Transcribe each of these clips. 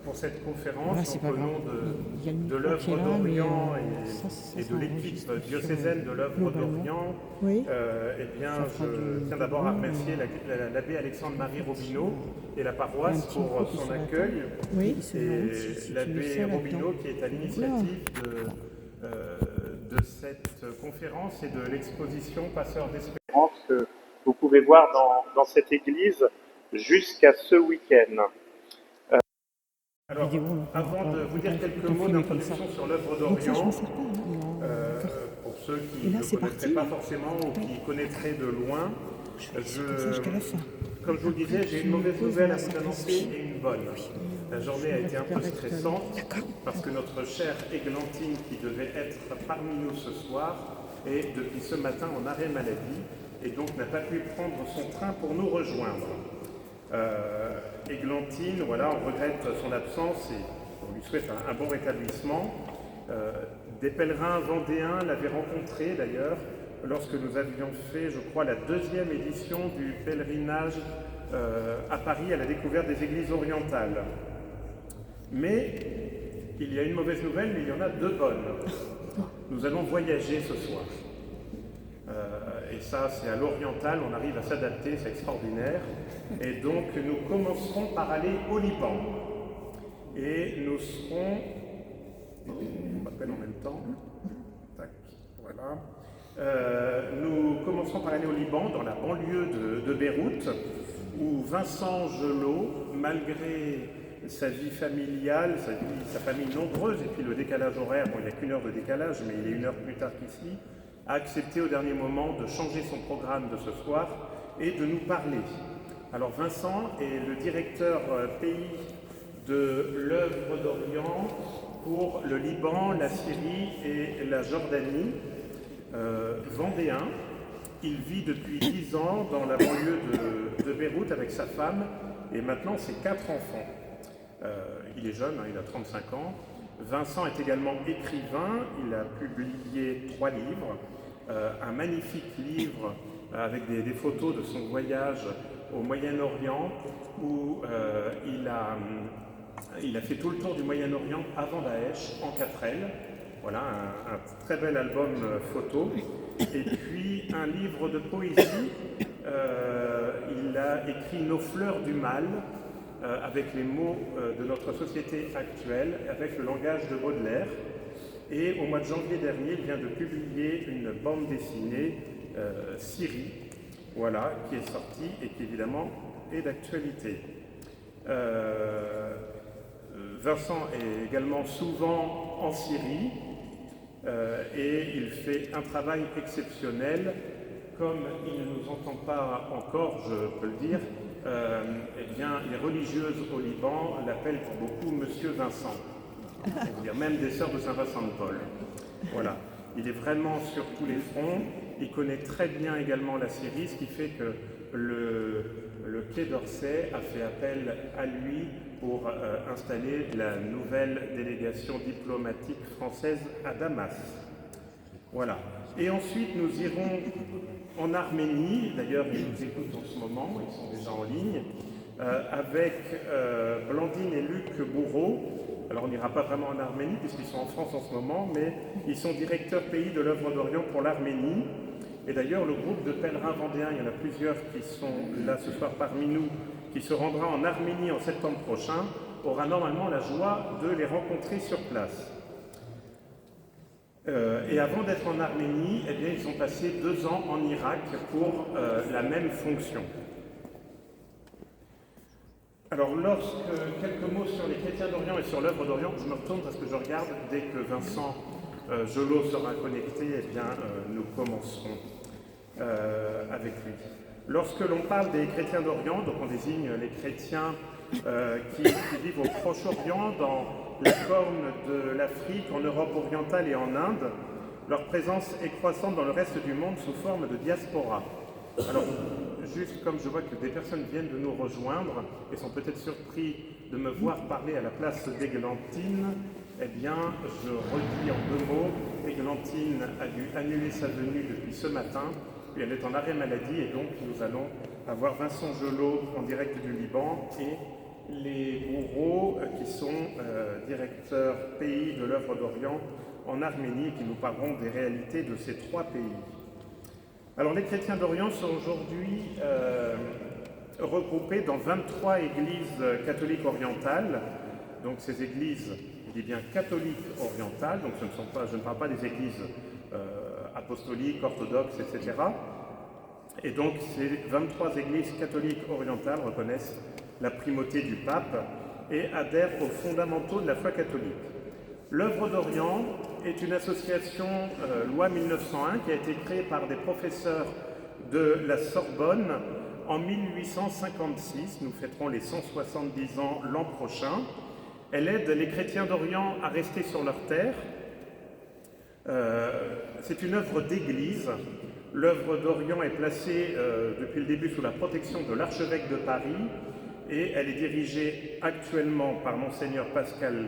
pour cette conférence Voilà, au nom de l'œuvre d'Orient et de l'équipe diocésaine de l'œuvre d'Orient. Oui. Eh bien, je tiens d'abord à remercier l'abbé Alexandre-Marie Robineau et la paroisse pour son accueil. Oui. Et l'abbé Robineau qui est à l'initiative de cette conférence et de l'exposition Passeurs d'espérance que vous pouvez voir dans cette église jusqu'à ce week-end. Alors, avant de vous dire quelques mots d'introduction sur l'œuvre d'Orient, pour ceux qui ne connaîtraient pas forcément ou qui connaîtraient de loin, comme je vous le disais, j'ai une mauvaise nouvelle à vous annoncer et une bonne. La journée a été un peu stressante parce que notre chère Églantine, qui devait être parmi nous ce soir, est depuis ce matin en arrêt maladie et donc n'a pas pu prendre son train pour nous rejoindre. Églantine, voilà, on regrette son absence et on lui souhaite un bon rétablissement. Des pèlerins vendéens l'avaient rencontré d'ailleurs lorsque nous avions fait, je crois, la 2e édition du pèlerinage à Paris à la découverte des églises orientales. Mais il y a une mauvaise nouvelle, mais il y en a 2 bonnes. Nous allons voyager ce soir. Et ça, c'est à l'oriental, on arrive à s'adapter, c'est extraordinaire. Et donc, nous commencerons par aller au Liban. Et nous serons... On m'appelle en même temps. Tac, voilà. Nous commencerons par aller au Liban, dans la banlieue de Beyrouth, où Vincent Gelot, malgré sa vie familiale, sa famille nombreuse, et puis le décalage horaire, bon, il n'y a qu'1 heure de décalage, mais il est 1 heure plus tard qu'ici, a accepté au dernier moment de changer son programme de ce soir et de nous parler. Alors Vincent est le directeur pays de l'œuvre d'Orient pour le Liban, la Syrie et la Jordanie, vendéen. Il vit depuis 10 ans dans la banlieue de Beyrouth avec sa femme et maintenant ses 4 enfants. Il est jeune, hein, il a 35 ans. Vincent est également écrivain, il a publié 3 livres, un magnifique livre avec des photos de son voyage au Moyen-Orient où il a fait tout le tour du Moyen-Orient avant Daesh en 4L. Voilà, un très bel album photo. Et puis un livre de poésie, il a écrit Nos fleurs du mal, avec les mots de notre société actuelle, avec le langage de Baudelaire. Et au mois de janvier dernier, il vient de publier une bande dessinée, Syrie, voilà, qui est sortie et qui évidemment est d'actualité. Vincent est également souvent en Syrie et il fait un travail exceptionnel. Comme il ne nous entend pas encore, je peux le dire, eh bien, les religieuses au Liban l'appellent pour beaucoup Monsieur Vincent, c'est-à-dire même des sœurs de Saint-Vincent de Paul. Voilà, il est vraiment sur tous les fronts, il connaît très bien également la Syrie, ce qui fait que le Quai d'Orsay a fait appel à lui pour installer la nouvelle délégation diplomatique française à Damas. Voilà. Et ensuite, nous irons en Arménie, d'ailleurs ils nous écoutent en ce moment, ils sont déjà en ligne, avec Blandine et Luc Bourreau. Alors on n'ira pas vraiment en Arménie puisqu'ils sont en France en ce moment, mais ils sont directeurs pays de l'œuvre d'Orient pour l'Arménie. Et d'ailleurs le groupe de pèlerins vendéens, il y en a plusieurs qui sont là ce soir parmi nous, qui se rendra en Arménie en septembre prochain, aura normalement la joie de les rencontrer sur place. Et avant d'être en Arménie, eh bien, ils ont passé 2 ans en Irak pour la même fonction. Alors, quelques mots sur les chrétiens d'Orient et sur l'œuvre d'Orient, je me retourne parce que je regarde, dès que Vincent Gelot sera connecté, eh bien, nous commencerons avec lui. Lorsque l'on parle des chrétiens d'Orient, donc on désigne les chrétiens qui vivent au Proche-Orient, dans la corne de l'Afrique, en Europe orientale et en Inde. Leur présence est croissante dans le reste du monde sous forme de diaspora. Alors, juste comme je vois que des personnes viennent de nous rejoindre et sont peut-être surpris de me voir parler à la place d'Églantine, eh bien, je redis en 2 mots, Églantine a dû annuler sa venue depuis ce matin, puis elle est en arrêt maladie, et donc nous allons avoir Vincent Gelot en direct du Liban et les bourreaux qui sont directeurs pays de l'œuvre d'Orient en Arménie et qui nous parleront des réalités de ces 3 pays. Alors les chrétiens d'Orient sont aujourd'hui regroupés dans 23 églises catholiques orientales. Donc ces églises, je dis bien catholiques orientales, donc je ne parle pas des églises apostoliques, orthodoxes, etc. Et donc ces 23 églises catholiques orientales reconnaissent la primauté du pape et adhèrent aux fondamentaux de la foi catholique. L'œuvre d'Orient est une association loi 1901 qui a été créée par des professeurs de la Sorbonne en 1856. Nous fêterons les 170 ans l'an prochain. Elle aide les chrétiens d'Orient à rester sur leur terre. C'est une œuvre d'église. L'œuvre d'Orient est placée depuis le début sous la protection de l'archevêque de Paris et elle est dirigée actuellement par Monseigneur Pascal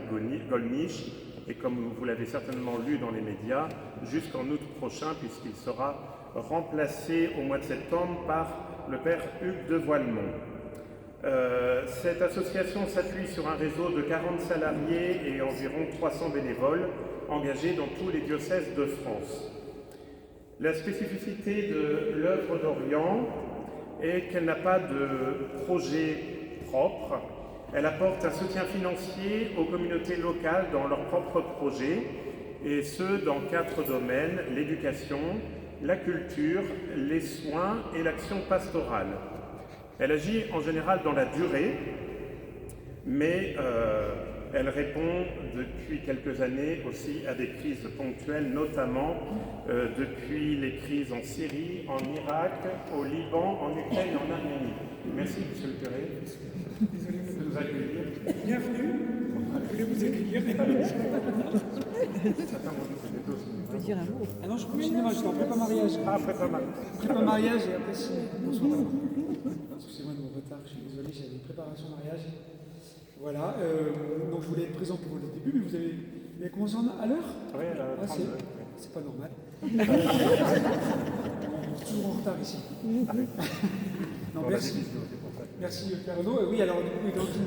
Golnisch et comme vous l'avez certainement lu dans les médias, jusqu'en août prochain puisqu'il sera remplacé au mois de septembre par le père Hugues de Voilemont. Cette association s'appuie sur un réseau de 40 salariés et environ 300 bénévoles engagés dans tous les diocèses de France. La spécificité de l'œuvre d'Orient est qu'elle n'a pas de projet propre. Elle apporte un soutien financier aux communautés locales dans leurs propres projets, et ce dans 4 domaines: l'éducation, la culture, les soins et l'action pastorale. Elle agit en général dans la durée, mais elle répond depuis quelques années aussi à des crises ponctuelles, notamment depuis les crises en Syrie, en Irak, au Liban, en Ukraine et en Arménie. Merci, monsieur le curé. Désolé de nous accueillir. Bienvenue. Je voulais vous accueillir. On peut dire un mot. Ah non, je suis au cinéma, j'étais en prépa-mariage. Ah, prépa-mariage. Prépa-mariage et après ciné. Bonsoir. Excusez-moi de mon retard, je suis désolé, j'avais une préparation mariage. Voilà, donc je voulais être présent pour le début, mais vous avez commencé à l'heure? Oui, à 32. C'est pas normal. Toujours en retard ici. Non, merci. Merci Père Renaud. Oui, alors du coup, Églantine,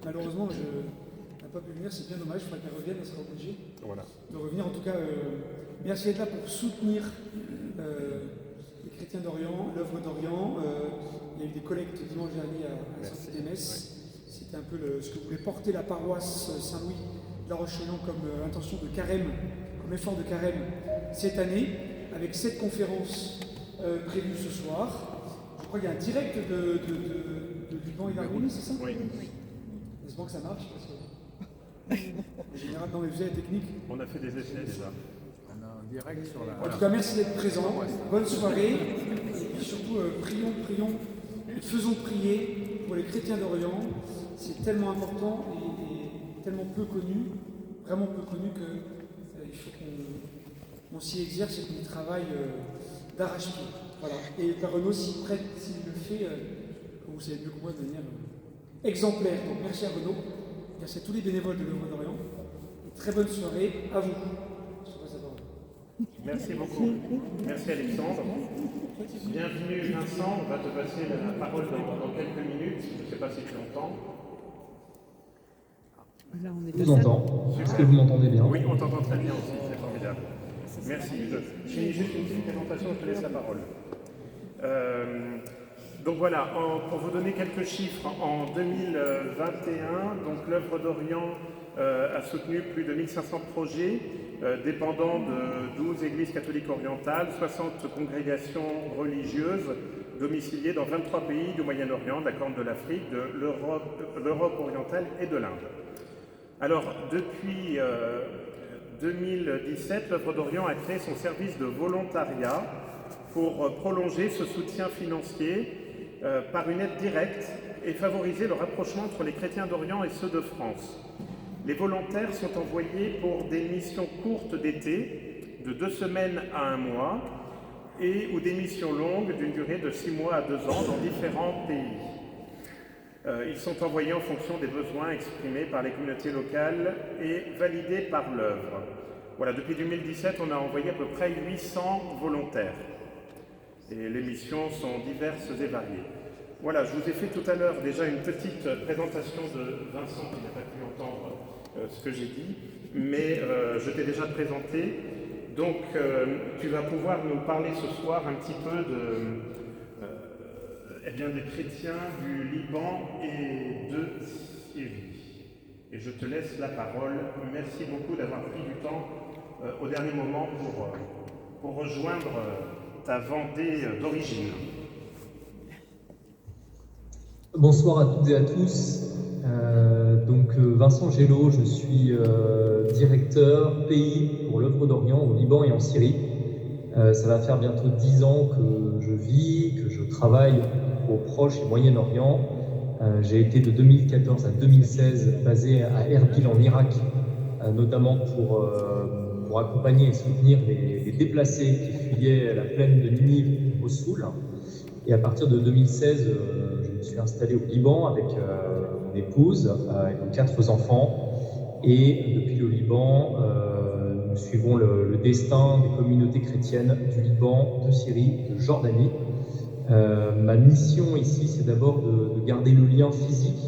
malheureusement, n'a pas pu venir, c'est bien dommage, il faudrait qu'elle revienne, elle sera obligée de revenir. En tout cas, merci d'être là pour soutenir les chrétiens d'Orient, l'œuvre d'Orient. Il y a eu des collectes dimanche dernier à la sortie des messes. C'était un peu ce que voulait porter la paroisse Saint-Louis de La Roche-Chalon comme intention de carême, comme effort de carême cette année, avec 7 conférences prévues ce soir. Je crois qu'il y a un direct de Liban et d'Arménie, c'est ça? Oui. J'espère que ça marche, parce que en général, dans les usagers techniques. On a fait des essais déjà. On a un direct sur la... En tout cas, merci d'être présent. Bonne soirée. Et puis surtout, prions, faisons prier pour les chrétiens d'Orient. C'est tellement important et tellement peu connu, vraiment peu connu qu'il faut qu'on s'y exerce et qu'on y travaille d'arrache-pied. Voilà. Et Père Renaud s'y prête, s'il le fait, comme vous savez mieux que moi, de manière exemplaire. Donc merci à Renaud, merci à tous les bénévoles de l'œuvre d'Orient. Et très bonne soirée à vous. Merci beaucoup. Merci Alexandre. Bienvenue Vincent, on va te passer la parole dans quelques minutes. Je ne sais pas si tu entends. Là, on est Je vous entends. Est-ce que vous m'entendez bien? Oui, on t'entend très bien aussi, c'est formidable. Merci. Je finis juste une petite présentation, je te laisse la parole. Donc voilà, pour vous donner quelques chiffres, en 2021, donc l'œuvre d'Orient a soutenu plus de 1500 projets dépendant de 12 églises catholiques orientales, 60 congrégations religieuses domiciliées dans 23 pays du Moyen-Orient, de la Corne de l'Afrique, de l'Europe orientale et de l'Inde. Alors, depuis 2017, l'œuvre d'Orient a créé son service de volontariat pour prolonger ce soutien financier par une aide directe et favoriser le rapprochement entre les chrétiens d'Orient et ceux de France. Les volontaires sont envoyés pour des missions courtes d'été, de 2 semaines à 1 mois, ou des missions longues d'une durée de 6 mois à 2 ans dans différents pays. Ils sont envoyés en fonction des besoins exprimés par les communautés locales et validés par l'œuvre. Voilà, depuis 2017, on a envoyé à peu près 800 volontaires. Et les missions sont diverses et variées. Voilà, je vous ai fait tout à l'heure déjà une petite présentation de Vincent qui n'a pas pu entendre ce que j'ai dit, mais je t'ai déjà présenté. Donc, tu vas pouvoir nous parler ce soir un petit peu des chrétiens du Liban et de Syrie. Et je te laisse la parole. Merci beaucoup d'avoir pris du temps au dernier moment pour rejoindre ta Vendée d'origine. Bonsoir à toutes et à tous. Vincent Gello, je suis directeur pays pour l'œuvre d'Orient au Liban et en Syrie. Ça va faire bientôt 10 ans que je vis, que je travaille au Proche et Moyen-Orient. J'ai été de 2014 à 2016 basé à Erbil en Irak, notamment pour accompagner et soutenir les déplacés qui fuyaient la plaine de Ninive, Mossoul. Et à partir de 2016, je me suis installé au Liban avec mon épouse et nos 4 enfants. Et depuis le Liban, nous suivons le destin des communautés chrétiennes du Liban, de Syrie, de Jordanie. Ma mission ici, c'est d'abord de garder le lien physique,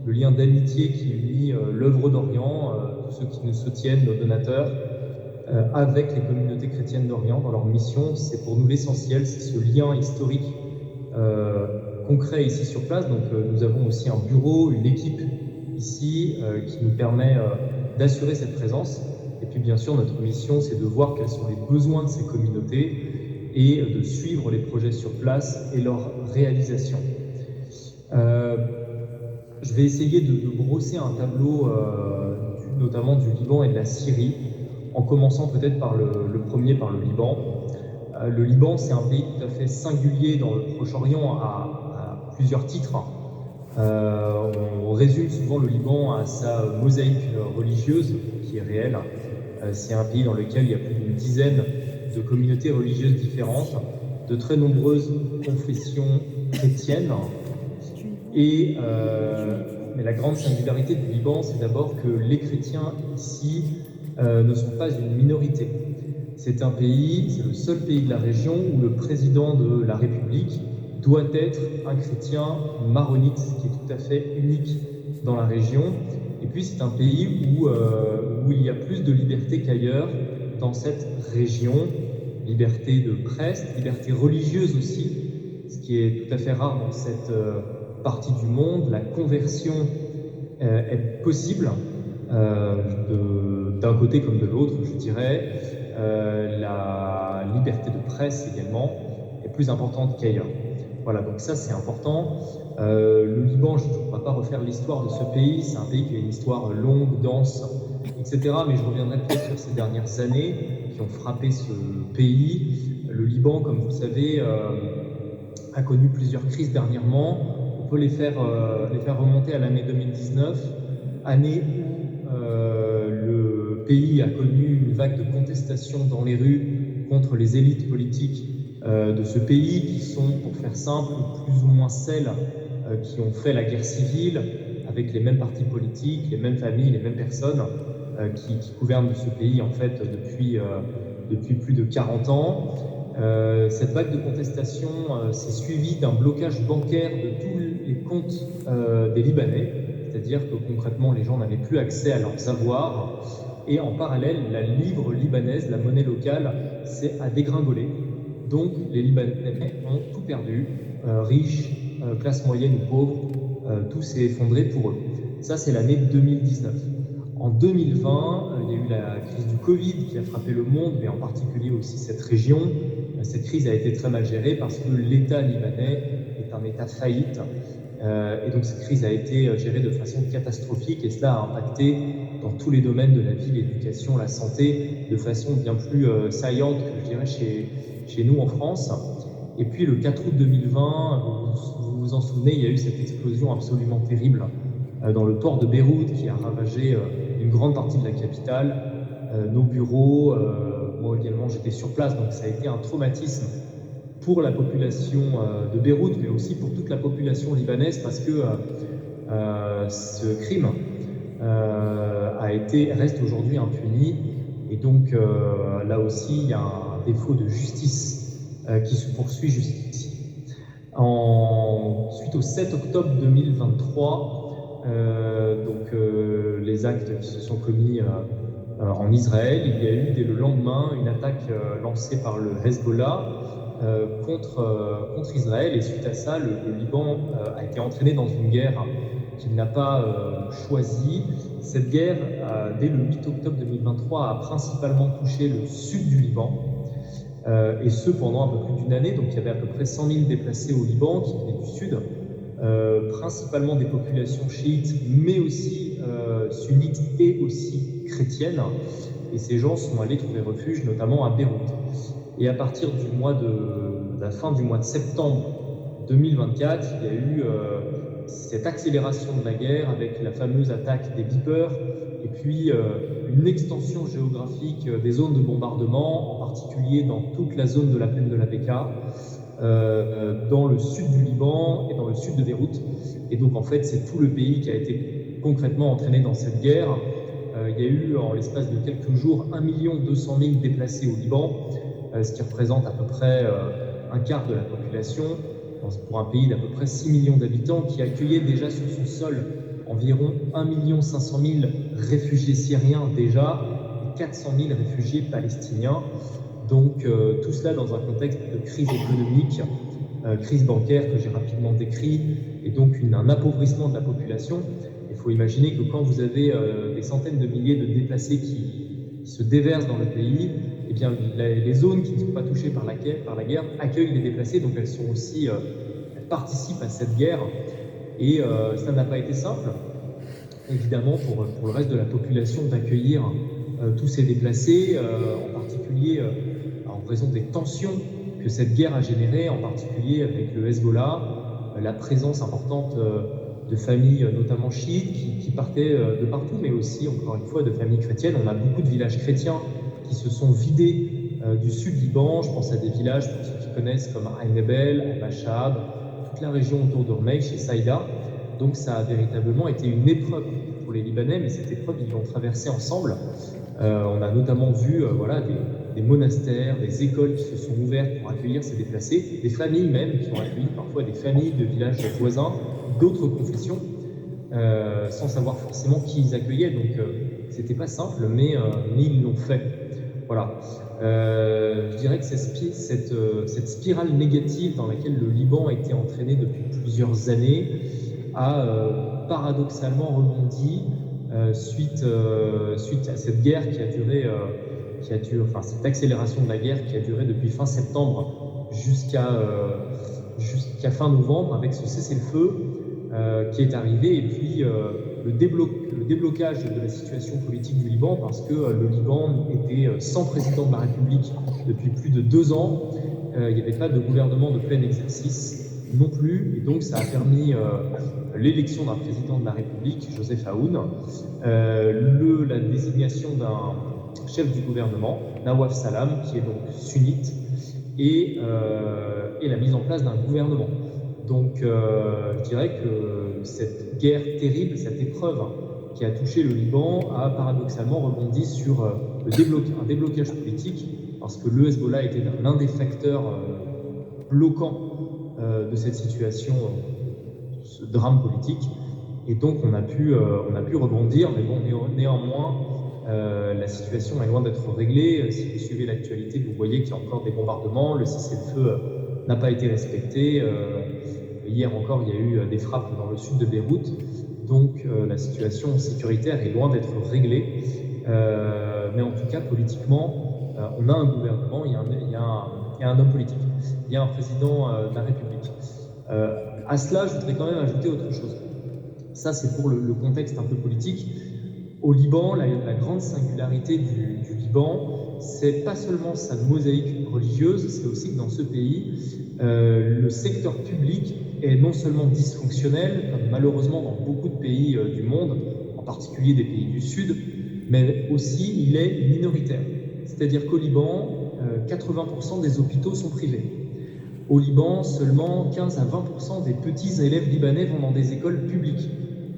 le lien d'amitié qui unit l'œuvre d'Orient, tous ceux qui nous soutiennent, nos donateurs, avec les communautés chrétiennes d'Orient dans leur mission. C'est pour nous l'essentiel, c'est ce lien historique concret ici sur place. Donc nous avons aussi un bureau, une équipe ici qui nous permet d'assurer cette présence. Et puis bien sûr, notre mission, c'est de voir quels sont les besoins de ces communautés et de suivre les projets sur place et leur réalisation. Je vais essayer de brosser un tableau notamment du Liban et de la Syrie, en commençant peut-être par le premier, par le Liban. Le Liban, c'est un pays tout à fait singulier dans le Proche-Orient à plusieurs titres. On résume souvent le Liban à sa mosaïque religieuse, qui est réelle. C'est un pays dans lequel il y a plus d'une dizaine de communautés religieuses différentes, de très nombreuses confessions chrétiennes. Mais la grande singularité du Liban, c'est d'abord que les chrétiens ici ne sont pas une minorité. C'est un pays, c'est le seul pays de la région où le président de la République doit être un chrétien maronite, ce qui est tout à fait unique dans la région. Et puis c'est un pays où il y a plus de liberté qu'ailleurs dans cette région. Liberté de presse, liberté religieuse aussi, ce qui est tout à fait rare dans cette partie du monde. La conversion est possible d'un côté comme de l'autre, je dirais. La liberté de presse également est plus importante qu'ailleurs. Voilà, donc ça c'est important. Le Liban, je ne vais pas refaire l'histoire de ce pays, c'est un pays qui a une histoire longue, dense, etc. Mais je reviendrai peut-être sur ces dernières années qui ont frappé ce pays. Le Liban, comme vous le savez, a connu plusieurs crises dernièrement. On peut les faire remonter à l'année 2019, année où le pays a connu une vague de contestation dans les rues contre les élites politiques de ce pays, qui sont, pour faire simple, plus ou moins celles qui ont fait la guerre civile, avec les mêmes partis politiques, les mêmes familles, les mêmes personnes qui gouvernent ce pays en fait depuis plus de 40 ans. Cette vague de contestation s'est suivie d'un blocage bancaire de tous les comptes des Libanais, c'est-à-dire que concrètement les gens n'avaient plus accès à leurs avoirs, et en parallèle la livre libanaise, la monnaie locale, a dégringolé. Donc les Libanais ont tout perdu, riches, classe moyenne ou pauvres, tout s'est effondré pour eux. Ça c'est l'année 2019. En 2020, il y a eu la crise du Covid qui a frappé le monde, mais en particulier aussi cette région. Cette crise a été très mal gérée parce que l'État libanais est un État faillite. Et donc cette crise a été gérée de façon catastrophique, et cela a impacté dans tous les domaines de la vie, l'éducation, la santé, de façon bien plus saillante que je dirais chez nous en France. Et puis le 4 août 2020, vous vous en souvenez, il y a eu cette explosion absolument terrible dans le port de Beyrouth qui a ravagé une grande partie de la capitale, nos bureaux. Moi également j'étais sur place, donc ça a été un traumatisme pour la population de Beyrouth, mais aussi pour toute la population libanaise, parce que ce crime reste aujourd'hui impuni. Et donc là aussi, il y a un défaut de justice qui se poursuit jusqu'ici. Suite au 7 octobre 2023, les actes qui se sont commis en Israël, il y a eu dès le lendemain une attaque lancée par le Hezbollah contre Israël, et suite à ça, le Liban a été entraîné dans une guerre qu'il n'a pas choisie. Cette guerre, dès le 8 octobre 2023, a principalement touché le sud du Liban, et ce pendant un peu plus d'une année. Donc il y avait à peu près 100 000 déplacés au Liban qui venaient du sud, principalement des populations chiites, mais aussi sunnites et aussi chrétiennes. Et ces gens sont allés trouver refuge notamment à Beyrouth. Et à partir de la fin du mois de septembre 2024, il y a eu cette accélération de la guerre avec la fameuse attaque des Vipers, et puis une extension géographique des zones de bombardement, en particulier dans toute la zone de la plaine de la Bekaa, dans le sud du Liban et dans le sud de Beyrouth. Et donc en fait, c'est tout le pays qui a été concrètement entraîné dans cette guerre. Il y a eu, en l'espace de quelques jours, 1 200 000 déplacés au Liban, ce qui représente à peu près un quart de la population, pour un pays d'à peu près 6 millions d'habitants, qui accueillait déjà sur son sol environ 1 500 000 réfugiés syriens déjà, et 400 000 réfugiés palestiniens. Donc tout cela dans un contexte de crise économique, crise bancaire que j'ai rapidement décrit, et donc un appauvrissement de la population. Il faut imaginer que quand vous avez des centaines de milliers de déplacés qui se déversent dans le pays, eh bien, les zones qui ne sont pas touchées par la guerre accueillent les déplacés, donc elles participent à cette guerre. Et ça n'a pas été simple, évidemment, pour le reste de la population d'accueillir tous ces déplacés, en particulier en raison des tensions que cette guerre a générées, en particulier avec le Hezbollah, la présence importante de familles, notamment chiites, qui partaient de partout, mais aussi, encore une fois, de familles chrétiennes. On a beaucoup de villages chrétiens qui se sont vidés du sud Liban. Je pense à des villages, pour ceux qui connaissent, comme Ain Ebel, Al-Mashab, toute la région autour de Hormeich et Saïda. Donc ça a véritablement été une épreuve pour les Libanais, mais cette épreuve, ils l'ont traversée ensemble. On a notamment vu des monastères, des écoles qui se sont ouvertes pour accueillir ces déplacés, des familles même qui ont accueilli parfois des familles de villages voisins, d'autres confessions, sans savoir forcément qui ils accueillaient. Donc c'était pas simple, mais ils l'ont fait. Voilà. Je dirais que cette spirale négative dans laquelle le Liban a été entraîné depuis plusieurs années a paradoxalement rebondi suite à cette guerre cette accélération de la guerre qui a duré depuis fin septembre jusqu'à fin novembre, avec ce cessez-le-feu qui est arrivé, et puis le déblocage de la situation politique du Liban, parce que le Liban était sans président de la République depuis plus de 2 ans. Il n'y avait pas de gouvernement de plein exercice non plus, et donc ça a permis l'élection d'un président de la République, Joseph Aoun, la désignation d'un chef du gouvernement, Nawaf Salam, qui est donc sunnite, et la mise en place d'un gouvernement. Donc je dirais que cette guerre terrible, cette épreuve qui a touché le Liban a paradoxalement rebondi sur un déblocage politique, parce que le Hezbollah était l'un des facteurs bloquants de cette situation, ce drame politique, et donc on a pu rebondir, mais bon, néanmoins la situation est loin d'être réglée. Si vous suivez l'actualité, vous voyez qu'il y a encore des bombardements, le cessez-le-feu n'a pas été respecté. Hier encore, il y a eu des frappes dans le sud de Beyrouth, donc la situation sécuritaire est loin d'être réglée. Mais en tout cas, politiquement, on a un gouvernement, il y a un homme politique, il y a un président de la République. À cela, je voudrais quand même ajouter autre chose. Ça, c'est pour le contexte un peu politique. Au Liban, la grande singularité du Liban, c'est pas seulement sa mosaïque religieuse, c'est aussi que dans ce pays, le secteur public est non seulement dysfonctionnel, comme malheureusement dans beaucoup de pays du monde, en particulier des pays du Sud, mais aussi il est minoritaire. C'est-à-dire qu'au Liban, 80% des hôpitaux sont privés. Au Liban, seulement 15 à 20% des petits élèves libanais vont dans des écoles publiques.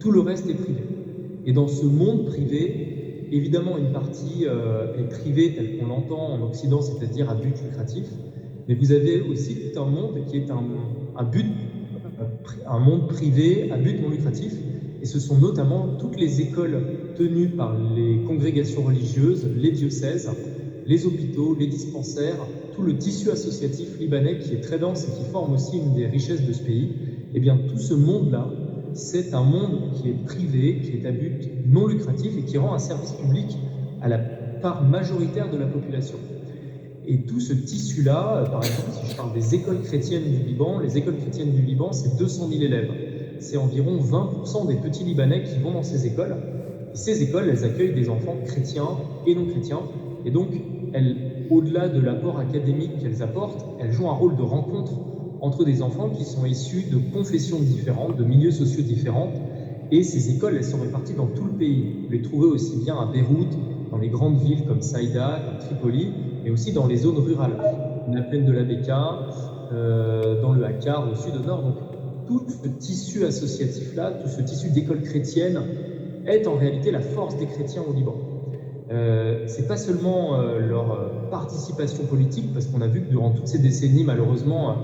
Tout le reste est privé. Et dans ce monde privé, évidemment, une partie est privée tel qu'on l'entend en Occident, c'est-à-dire à but lucratif, mais vous avez aussi tout un monde qui est un un monde privé à but non lucratif. Et ce sont notamment toutes les écoles tenues par les congrégations religieuses, les diocèses, les hôpitaux, les dispensaires, tout le tissu associatif libanais qui est très dense et qui forme aussi une des richesses de ce pays. Eh bien, tout ce monde-là, c'est un monde qui est privé, qui est à but non lucratif et qui rend un service public à la part majoritaire de la population. Et tout ce tissu-là, par exemple, si je parle des écoles chrétiennes du Liban, les écoles chrétiennes du Liban, c'est 200 000 élèves. C'est environ 20% des petits Libanais qui vont dans ces écoles. Et ces écoles, elles accueillent des enfants chrétiens et non chrétiens. Et donc, au-delà de l'apport académique qu'elles apportent, elles jouent un rôle de rencontre entre des enfants qui sont issus de confessions différentes, de milieux sociaux différents. Et ces écoles, elles sont réparties dans tout le pays. Vous les trouvez aussi bien à Beyrouth, dans les grandes villes comme Saïda, comme Tripoli, mais aussi dans les zones rurales, la plaine de la Beka, dans le Hakkar, au sud, au nord. Donc, tout ce tissu associatif-là, tout ce tissu d'écoles chrétiennes est en réalité la force des chrétiens au Liban. C'est pas seulement leur participation politique, parce qu'on a vu que durant toutes ces décennies, malheureusement,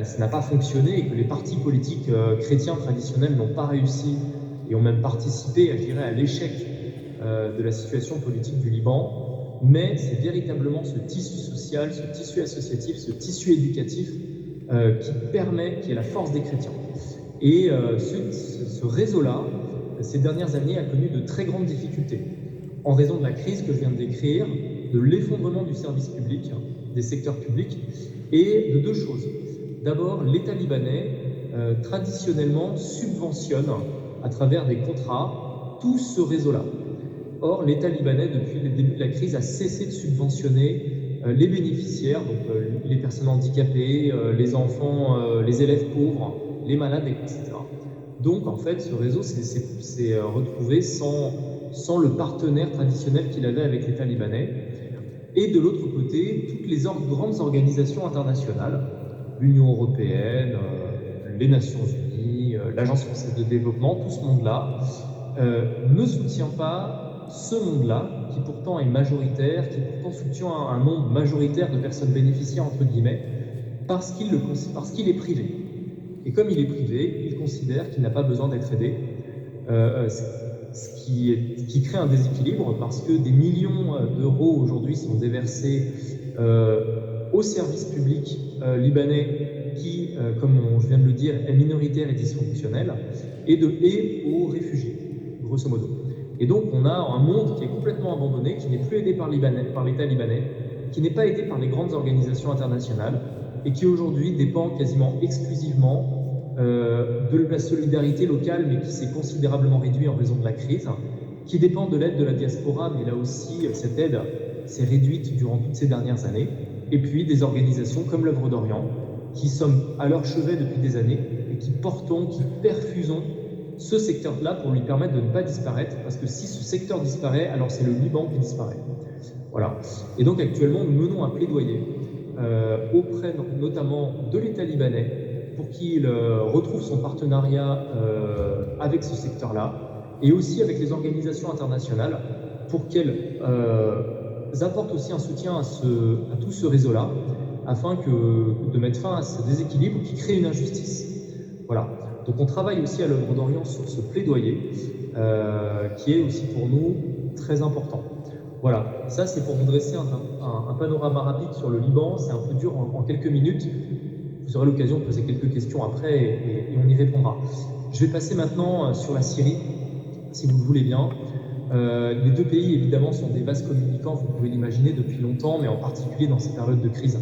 ça n'a pas fonctionné et que les partis politiques chrétiens traditionnels n'ont pas réussi et ont même participé, je dirais, à l'échec de la situation politique du Liban. Mais c'est véritablement ce tissu social, ce tissu associatif, ce tissu éducatif qui est la force des chrétiens. Et ce réseau-là, ces dernières années, a connu de très grandes difficultés en raison de la crise que je viens de décrire, de l'effondrement du service public, des secteurs publics, et de deux choses. D'abord, l'État libanais, traditionnellement, subventionne à travers des contrats tout ce réseau-là. Or, l'État libanais, depuis le début de la crise, a cessé de subventionner les bénéficiaires, donc les personnes handicapées, les enfants, les élèves pauvres, les malades, etc. Donc, en fait, ce réseau s'est retrouvé sans le partenaire traditionnel qu'il avait avec l'État libanais. Et de l'autre côté, toutes les grandes organisations internationales, l'Union européenne, les Nations unies, l'Agence française de développement, tout ce monde-là, ne soutient pas ce monde-là, qui pourtant est majoritaire, qui pourtant soutient un nombre majoritaire de personnes bénéficiaires, entre guillemets, parce qu'il est privé. Et comme il est privé, il considère qu'il n'a pas besoin d'être aidé, ce qui crée un déséquilibre, parce que des millions d'euros aujourd'hui sont déversés au service public libanais qui, comme je viens de le dire, est minoritaire et dysfonctionnel, et aux réfugiés, grosso modo. Et donc, on a un monde qui est complètement abandonné, qui n'est plus aidé par l'État libanais, qui n'est pas aidé par les grandes organisations internationales, et qui aujourd'hui dépend quasiment exclusivement de la solidarité locale, mais qui s'est considérablement réduite en raison de la crise, qui dépend de l'aide de la diaspora, mais là aussi, cette aide s'est réduite durant toutes ces dernières années, et puis des organisations comme l'Œuvre d'Orient, qui sommes à leur chevet depuis des années, et qui perfusons ce secteur-là pour lui permettre de ne pas disparaître, parce que si ce secteur disparaît, alors c'est le Liban qui disparaît. Voilà. Et donc actuellement, nous menons un plaidoyer auprès notamment de l'État libanais pour qu'il retrouve son partenariat avec ce secteur-là, et aussi avec les organisations internationales pour qu'elles apportent aussi un soutien à tout ce réseau-là, afin de mettre fin à ce déséquilibre qui crée une injustice. Voilà. Donc on travaille aussi à l'Œuvre d'Orient sur ce plaidoyer qui est aussi pour nous très important. Voilà, ça c'est pour vous dresser un panorama rapide sur le Liban. C'est un peu dur en quelques minutes. Vous aurez l'occasion de poser quelques questions après et on y répondra. Je vais passer maintenant sur la Syrie, si vous le voulez bien. Les deux pays évidemment sont des vases communicants, vous pouvez l'imaginer, depuis longtemps, mais en particulier dans ces périodes de crise.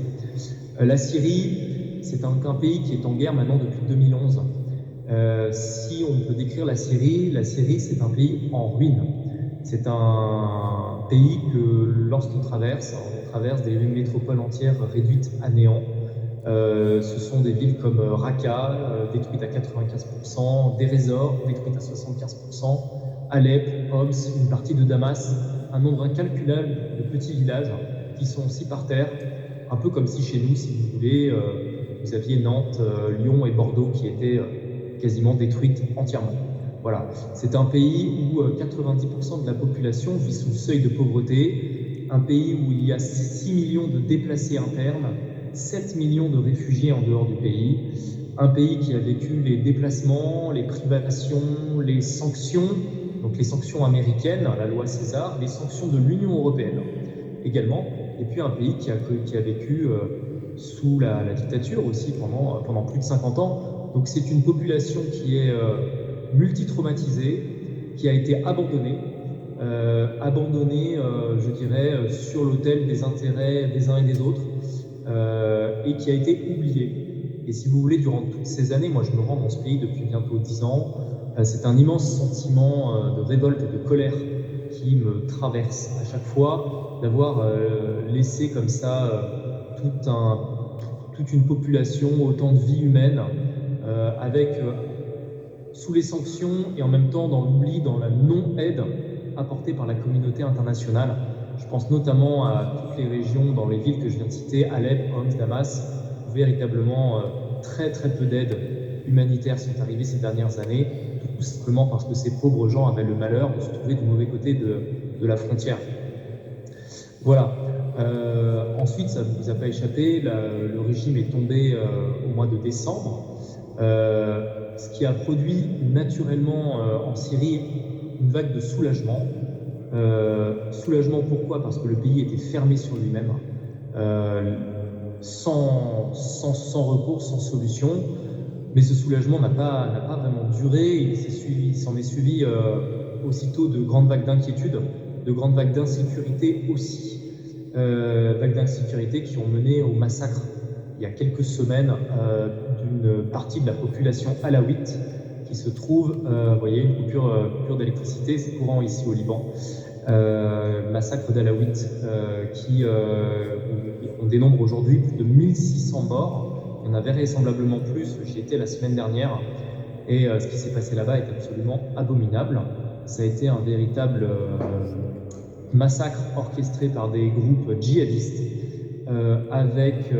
La Syrie, c'est un pays qui est en guerre maintenant depuis 2011. Si on peut décrire la Syrie c'est un pays en ruine. C'est un pays que lorsqu'on traverse des métropoles entières réduites à néant. Ce sont des villes comme Raqqa, détruite à 95%, Deir ez-Zor, détruite à 75%, Alep, Homs, une partie de Damas, un nombre incalculable de petits villages qui sont aussi par terre, un peu comme si chez nous, si vous voulez, vous aviez Nantes, Lyon et Bordeaux qui étaient quasiment détruites entièrement. Voilà. C'est un pays où 90% de la population vit sous le seuil de pauvreté, un pays où il y a 6 millions de déplacés internes, 7 millions de réfugiés en dehors du pays, Un pays qui a vécu les déplacements, les privations, les sanctions, donc les sanctions américaines, la loi César, les sanctions de l'Union européenne également, et puis un pays qui a vécu sous la dictature aussi pendant plus de 50 ans. Donc c'est une population qui est multitraumatisée, qui a été abandonnée, je dirais, sur l'autel des intérêts des uns et des autres, et qui a été oubliée. Et si vous voulez, durant toutes ces années, moi je me rends dans ce pays depuis bientôt 10 ans, c'est un immense sentiment de révolte et de colère qui me traverse à chaque fois, d'avoir laissé comme ça toute une population, autant de vies humaines, avec sous les sanctions et en même temps dans l'oubli, dans la non-aide apportée par la communauté internationale. Je pense notamment à toutes les régions, dans les villes que je viens de citer, Alep, Homs, Damas, où véritablement très très peu d'aides humanitaires sont arrivées ces dernières années, tout simplement parce que ces pauvres gens avaient le malheur de se trouver du mauvais côté de la frontière. Voilà. Ensuite, ça ne vous a pas échappé, le régime est tombé au mois de décembre, ce qui a produit naturellement en Syrie une vague de soulagement. Soulagement pourquoi? Parce que le pays était fermé sur lui-même, sans recours, sans solution. Mais ce soulagement n'a pas vraiment duré. Il s'en est suivi aussitôt de grandes vagues d'inquiétude, de grandes vagues d'insécurité aussi. Vagues d'insécurité qui ont mené au massacre, il y a quelques semaines, d'une partie de la population alaouite qui se trouve, vous voyez, une coupure d'électricité, c'est courant ici au Liban. Massacre d'alaouites on dénombre aujourd'hui plus de 1600 morts. Il y en avait vraisemblablement plus, j'y étais la semaine dernière, et ce qui s'est passé là-bas est absolument abominable. Ça a été un véritable massacre orchestré par des groupes djihadistes avec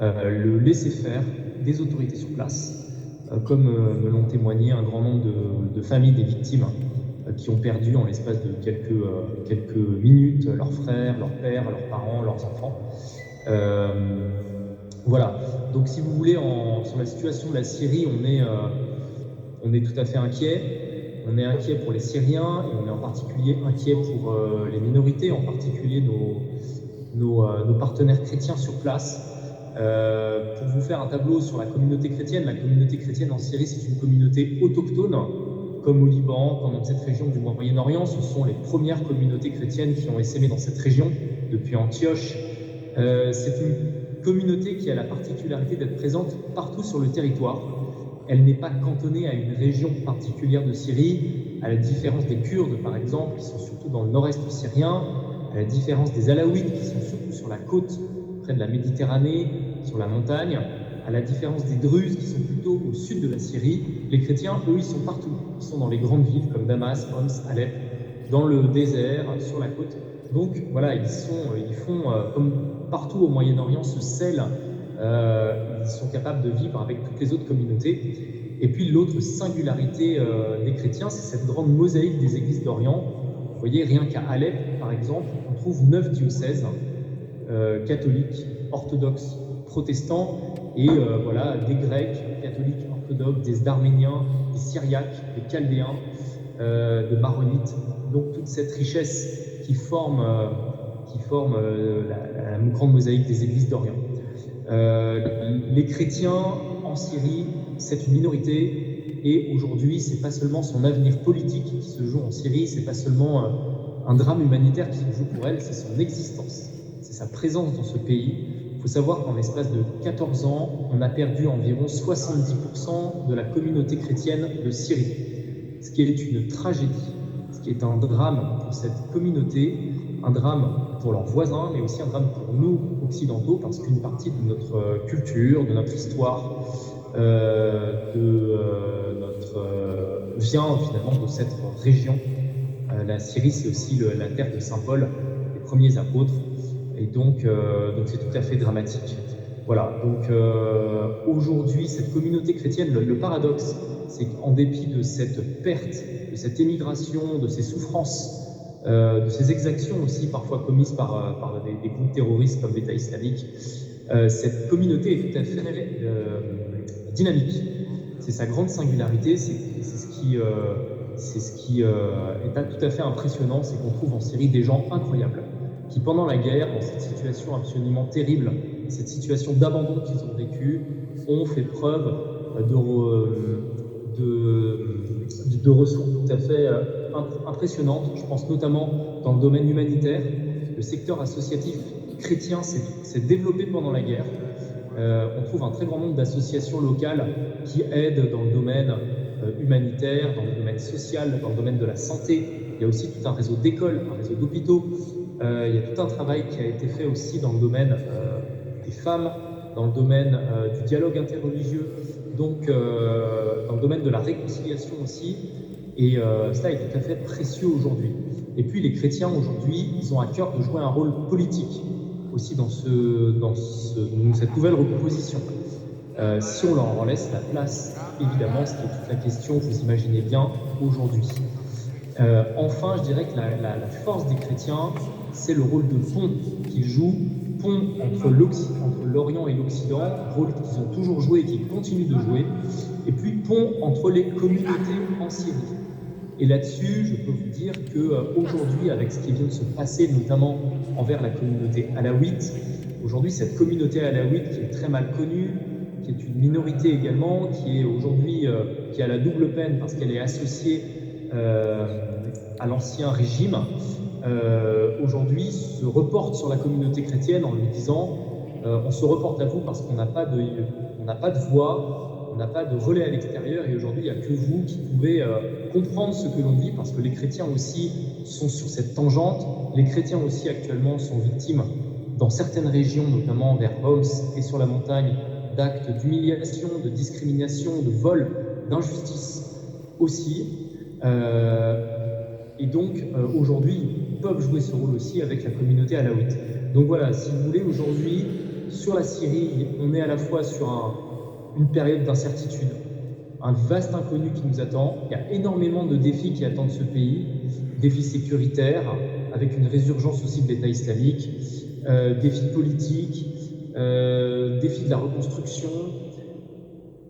le laisser-faire des autorités sur place, comme me l'ont témoigné un grand nombre de familles des victimes qui ont perdu en l'espace de quelques minutes leurs frères, leurs pères, leurs parents, leurs enfants. Voilà. Donc si vous voulez, sur la situation de la Syrie, on est tout à fait inquiet. On est inquiet pour les Syriens et on est en particulier inquiet pour les minorités, en particulier nos partenaires chrétiens sur place. Pour vous faire un tableau sur la communauté chrétienne en Syrie, c'est une communauté autochtone, comme au Liban, comme dans cette région du Moyen-Orient. Ce sont les premières communautés chrétiennes qui ont essaimé dans cette région, depuis Antioche. C'est une communauté qui a la particularité d'être présente partout sur le territoire. Elle n'est pas cantonnée à une région particulière de Syrie, à la différence des Kurdes, par exemple, qui sont surtout dans le nord-est syrien, à la différence des Alaouites, qui sont surtout sur la côte, près de la Méditerranée, sur la montagne, à la différence des Druzes, qui sont plutôt au sud de la Syrie. Les chrétiens, eux, ils sont partout. Ils sont dans les grandes villes comme Damas, Homs, Alep, dans le désert, sur la côte. Donc, voilà, ils font, comme partout au Moyen-Orient, ce sel. Ils sont capables de vivre avec toutes les autres communautés. Et puis l'autre singularité des chrétiens, c'est cette grande mosaïque des églises d'Orient. Vous voyez, rien qu'à Alep, par exemple, on trouve 9 diocèses catholiques, orthodoxes, protestants, et voilà, des Grecs, catholiques, orthodoxes, des Arméniens, des Syriaques, des Chaldéens, de Maronites. Donc toute cette richesse qui forme la grande mosaïque des églises d'Orient. Les chrétiens en Syrie, c'est une minorité, et aujourd'hui, c'est pas seulement son avenir politique qui se joue en Syrie, c'est pas seulement un drame humanitaire qui se joue pour elle, c'est son existence, c'est sa présence dans ce pays. Il faut savoir qu'en l'espace de 14 ans, on a perdu environ 70% de la communauté chrétienne de Syrie, ce qui est une tragédie, ce qui est un drame pour cette communauté, un drame pour leurs voisins, mais aussi un drame pour nous, occidentaux, parce qu'une partie de notre culture, de notre histoire, vient finalement de cette région. La Syrie, c'est aussi la terre de Saint Paul, les premiers apôtres, et donc c'est tout à fait dramatique. Voilà, donc aujourd'hui, cette communauté chrétienne, le paradoxe, c'est qu'en dépit de cette perte, de cette émigration, de ces souffrances, de ces exactions aussi parfois commises par des groupes terroristes comme l'État islamique, cette communauté est tout à fait dynamique. C'est sa grande singularité, c'est ce qui est tout à fait impressionnant, c'est qu'on trouve en Syrie des gens incroyables qui, pendant la guerre, dans cette situation absolument terrible, cette situation d'abandon qu'ils ont vécue, ont fait preuve de ressources tout à fait impressionnantes. Je pense notamment dans le domaine humanitaire. Le secteur associatif chrétien s'est développé pendant la guerre. On trouve un très grand nombre d'associations locales qui aident dans le domaine humanitaire, dans le domaine social, dans le domaine de la santé. Il y a aussi tout un réseau d'écoles, un réseau d'hôpitaux. Il y a tout un travail qui a été fait aussi dans le domaine des femmes, dans le domaine du dialogue interreligieux, donc dans le domaine de la réconciliation aussi. Et cela est tout à fait précieux aujourd'hui. Et puis les chrétiens aujourd'hui, ils ont à cœur de jouer un rôle politique aussi dans cette nouvelle recomposition. Si on leur en laisse la place, évidemment, ce qui est toute la question, vous imaginez bien, aujourd'hui. Enfin, je dirais que la force des chrétiens, c'est le rôle de pont qu'ils jouent, pont entre l'Orient et l'Occident, rôle qu'ils ont toujours joué et qu'ils continuent de jouer, et puis pont entre les communautés en Syrie. Et là-dessus, je peux vous dire qu'aujourd'hui, avec ce qui vient de se passer, notamment envers la communauté alaouite, aujourd'hui, cette communauté alaouite qui est très mal connue, qui est une minorité également, qui est aujourd'hui, qui a la double peine parce qu'elle est associée à l'ancien régime, aujourd'hui se reporte sur la communauté chrétienne en lui disant on se reporte à vous parce qu'on n'a pas de voix, on n'a pas de relais à l'extérieur et aujourd'hui il n'y a que vous qui pouvez comprendre ce que l'on vit parce que les chrétiens aussi sont sur cette tangente. Les chrétiens aussi actuellement sont victimes dans certaines régions, notamment vers Homs et sur la montagne, d'actes d'humiliation, de discrimination, de vol, d'injustice aussi. Et donc aujourd'hui, ils peuvent jouer ce rôle aussi avec la communauté alaouite. Donc voilà, si vous voulez, aujourd'hui, sur la Syrie, on est à la fois sur une période d'incertitude, un vaste inconnu qui nous attend. Il y a énormément de défis qui attendent ce pays, défis sécuritaires, avec une résurgence aussi de l'État islamique, défis politiques, défis de la reconstruction.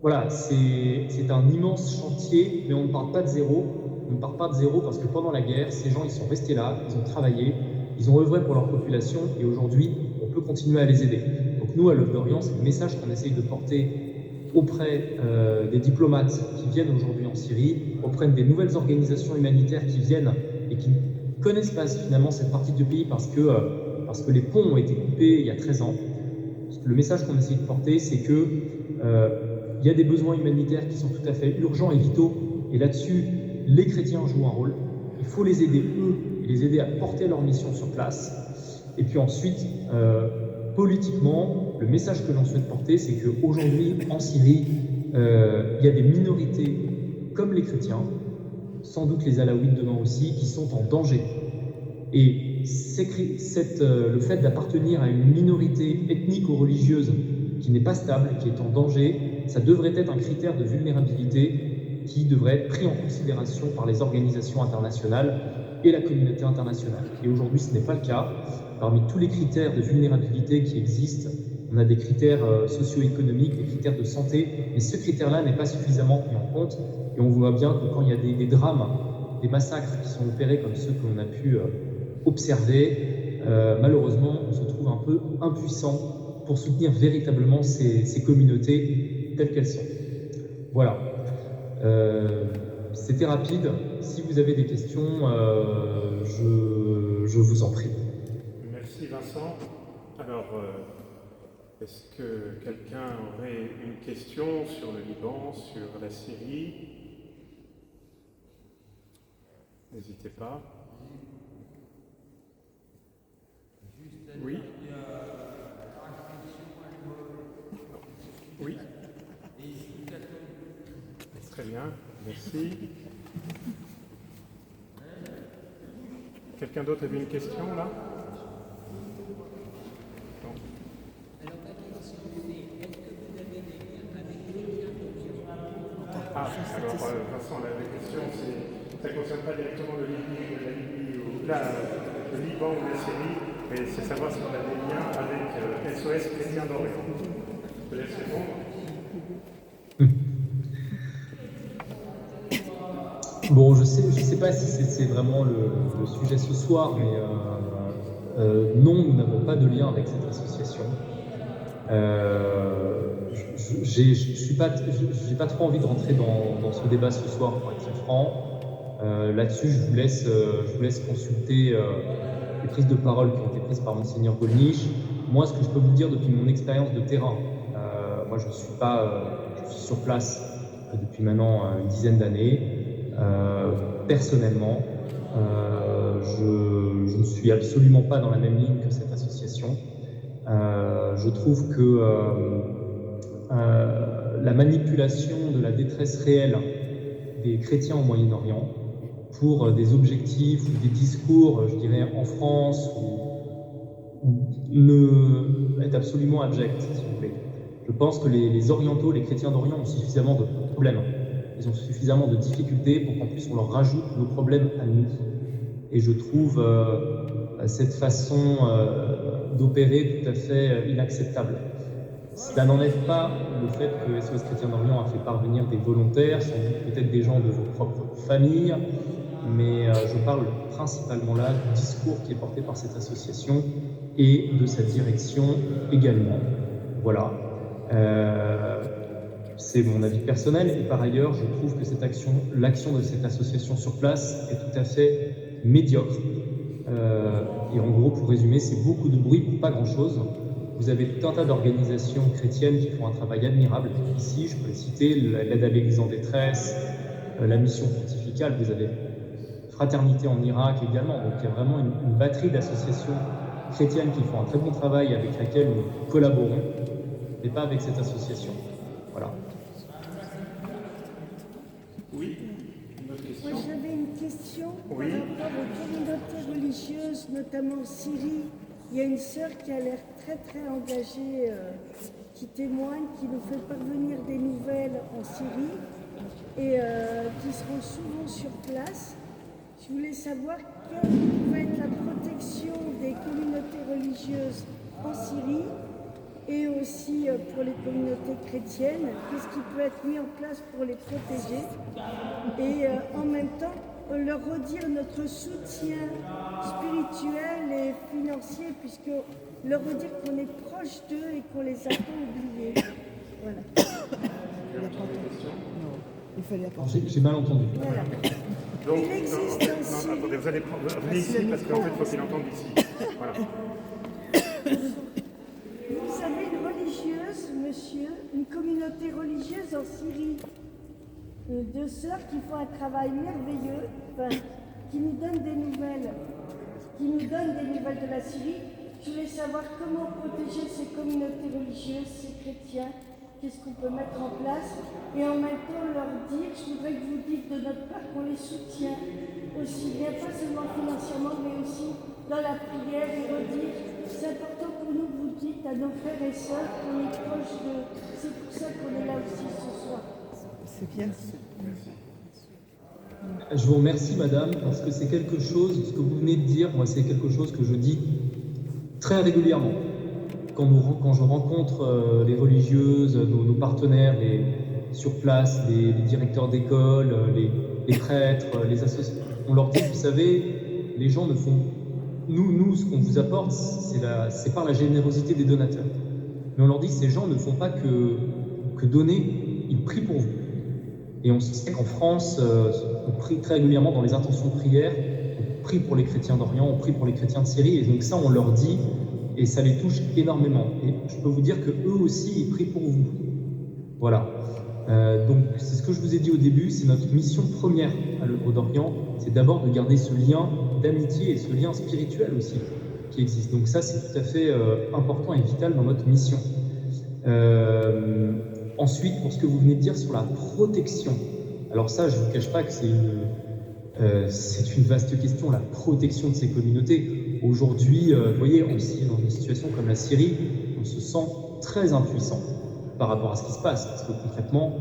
Voilà, c'est un immense chantier, mais on ne part pas de zéro. On ne part pas de zéro parce que pendant la guerre, ces gens, ils sont restés là, ils ont travaillé, ils ont œuvré pour leur population et aujourd'hui, on peut continuer à les aider. Donc nous, à l'Œuvre d'Orient, c'est le message qu'on essaye de porter auprès des diplomates qui viennent aujourd'hui en Syrie, auprès des nouvelles organisations humanitaires qui viennent et qui ne connaissent pas finalement cette partie du pays parce que les ponts ont été coupés il y a 13 ans. Le message qu'on essaye de porter, c'est que il y a des besoins humanitaires qui sont tout à fait urgents et vitaux et là-dessus, les chrétiens jouent un rôle. Il faut les aider eux et les aider à porter leur mission sur place. Et puis ensuite, politiquement, le message que l'on souhaite porter, c'est qu'aujourd'hui, en Syrie, il y a des minorités comme les chrétiens, sans doute les alaouites demain aussi, qui sont en danger. Et le fait d'appartenir à une minorité ethnique ou religieuse qui n'est pas stable, qui est en danger, ça devrait être un critère de vulnérabilité qui devrait être pris en considération par les organisations internationales et la communauté internationale. Et aujourd'hui, ce n'est pas le cas. Parmi tous les critères de vulnérabilité qui existent, on a des critères socio-économiques, des critères de santé, mais ce critère-là n'est pas suffisamment pris en compte. Et on voit bien que quand il y a des drames, des massacres qui sont opérés comme ceux que l'on a pu observer, malheureusement, on se trouve un peu impuissant pour soutenir véritablement ces communautés telles qu'elles sont. Voilà. C'était rapide. Si vous avez des questions, je vous en prie. Merci Vincent. Alors, est-ce que quelqu'un aurait une question sur le Liban, sur la Syrie? N'hésitez pas. Oui. Oui. Très bien, merci. Quelqu'un d'autre avait une question là? Non. Ah, alors Vincent, la question, ça ne concerne pas directement le Liban ou la Syrie, mais c'est savoir si on a des liens avec SOS Chrétien d'Orient. Je te laisse répondre. Bon, je sais pas si c'est vraiment le sujet ce soir, mais non, nous n'avons pas de lien avec cette association. J'ai pas trop envie de rentrer dans ce débat ce soir, pour être très franc. Là-dessus, je vous laisse consulter les prises de parole qui ont été prises par Monseigneur Gollnisch. Moi, ce que je peux vous dire depuis mon expérience de terrain, moi je suis sur place depuis maintenant une dizaine d'années. Personnellement, je ne suis absolument pas dans la même ligne que cette association. Je trouve que la manipulation de la détresse réelle des chrétiens au Moyen-Orient pour des objectifs ou des discours, je dirais, en France, est absolument abject, si vous voulez. Je pense que les orientaux, les chrétiens d'Orient ont suffisamment de problèmes. Ils ont suffisamment de difficultés pour qu'en plus on leur rajoute nos problèmes à nous. Et je trouve cette façon d'opérer tout à fait inacceptable. Cela n'enlève pas le fait que SOS Chrétien d'Orient a fait parvenir des volontaires, sans doute peut-être des gens de vos propres familles, mais je parle principalement là du discours qui est porté par cette association et de sa direction également. Voilà. C'est mon avis personnel, et par ailleurs, je trouve que l'action de cette association sur place est tout à fait médiocre. Et en gros, pour résumer, c'est beaucoup de bruit pour pas grand-chose. Vous avez tout un tas d'organisations chrétiennes qui font un travail admirable. Ici, je peux les citer, l'aide à l'Église en détresse, la mission pontificale, vous avez Fraternité en Irak également. Donc il y a vraiment une batterie d'associations chrétiennes qui font un très bon travail avec laquelle nous collaborons, mais pas avec cette association. Voilà. Oui, une autre question. Moi, j'avais une question Oui. par rapport aux communautés religieuses, notamment en Syrie. Il y a une sœur qui a l'air très très engagée, qui témoigne, qui nous fait parvenir des nouvelles en Syrie et qui se rend souvent sur place. Je voulais savoir quelle va être la protection des communautés religieuses en Syrie et aussi pour les communautés chrétiennes. Qu'est-ce qui peut être mis en place pour les protéger et en même temps leur redire notre soutien spirituel et financier, puisque leur redire qu'on est proche d'eux et qu'on les a pas oubliés. Voilà. Il fallait apporter. J'ai mal entendu. Voilà. Donc, Il existe non, aussi- attendez, vous allez venez ici parce qu'en fait, il faut qu'il entende ici. Voilà. Vous avez une religieuse, monsieur, une communauté religieuse en Syrie. Deux sœurs qui font un travail merveilleux, qui nous donnent des nouvelles, de la Syrie. Je voulais savoir comment protéger ces communautés religieuses, ces chrétiens, qu'est-ce qu'on peut mettre en place, et en même temps leur dire, je voudrais que vous dites de notre part qu'on les soutient aussi bien, pas seulement financièrement, mais aussi dans la prière, et redire, c'est important pour nous que vous dites à nos frères et sœurs qu'on est proche d'eux. C'est pour ça qu'on est là aussi ce soir. C'est bien. Je vous remercie, madame, parce que c'est quelque chose, ce que vous venez de dire, moi, c'est quelque chose que je dis très régulièrement. Quand je rencontre les religieuses, nos partenaires sur place, les directeurs d'école, les prêtres, les associations, on leur dit, vous savez, les gens ne font... Nous, ce qu'on vous apporte, c'est par la générosité des donateurs. Mais on leur dit, ces gens ne font pas que donner, ils prient pour vous. Et on sait qu'en France, on prie très régulièrement dans les intentions de prière, on prie pour les chrétiens d'Orient, on prie pour les chrétiens de Syrie, et donc ça, on leur dit, et ça les touche énormément. Et je peux vous dire qu'eux aussi, ils prient pour vous. Voilà. Donc, c'est ce que je vous ai dit au début, c'est notre mission première à l'œuvre d'Orient, c'est d'abord de garder ce lien d'amitié et ce lien spirituel aussi qui existe. Donc ça, c'est tout à fait important et vital dans notre mission. Ensuite, pour ce que vous venez de dire sur la protection, alors ça, je ne vous cache pas que c'est une vaste question, la protection de ces communautés. Aujourd'hui, vous voyez, aussi dans une situation comme la Syrie, on se sent très impuissant par rapport à ce qui se passe, parce que concrètement,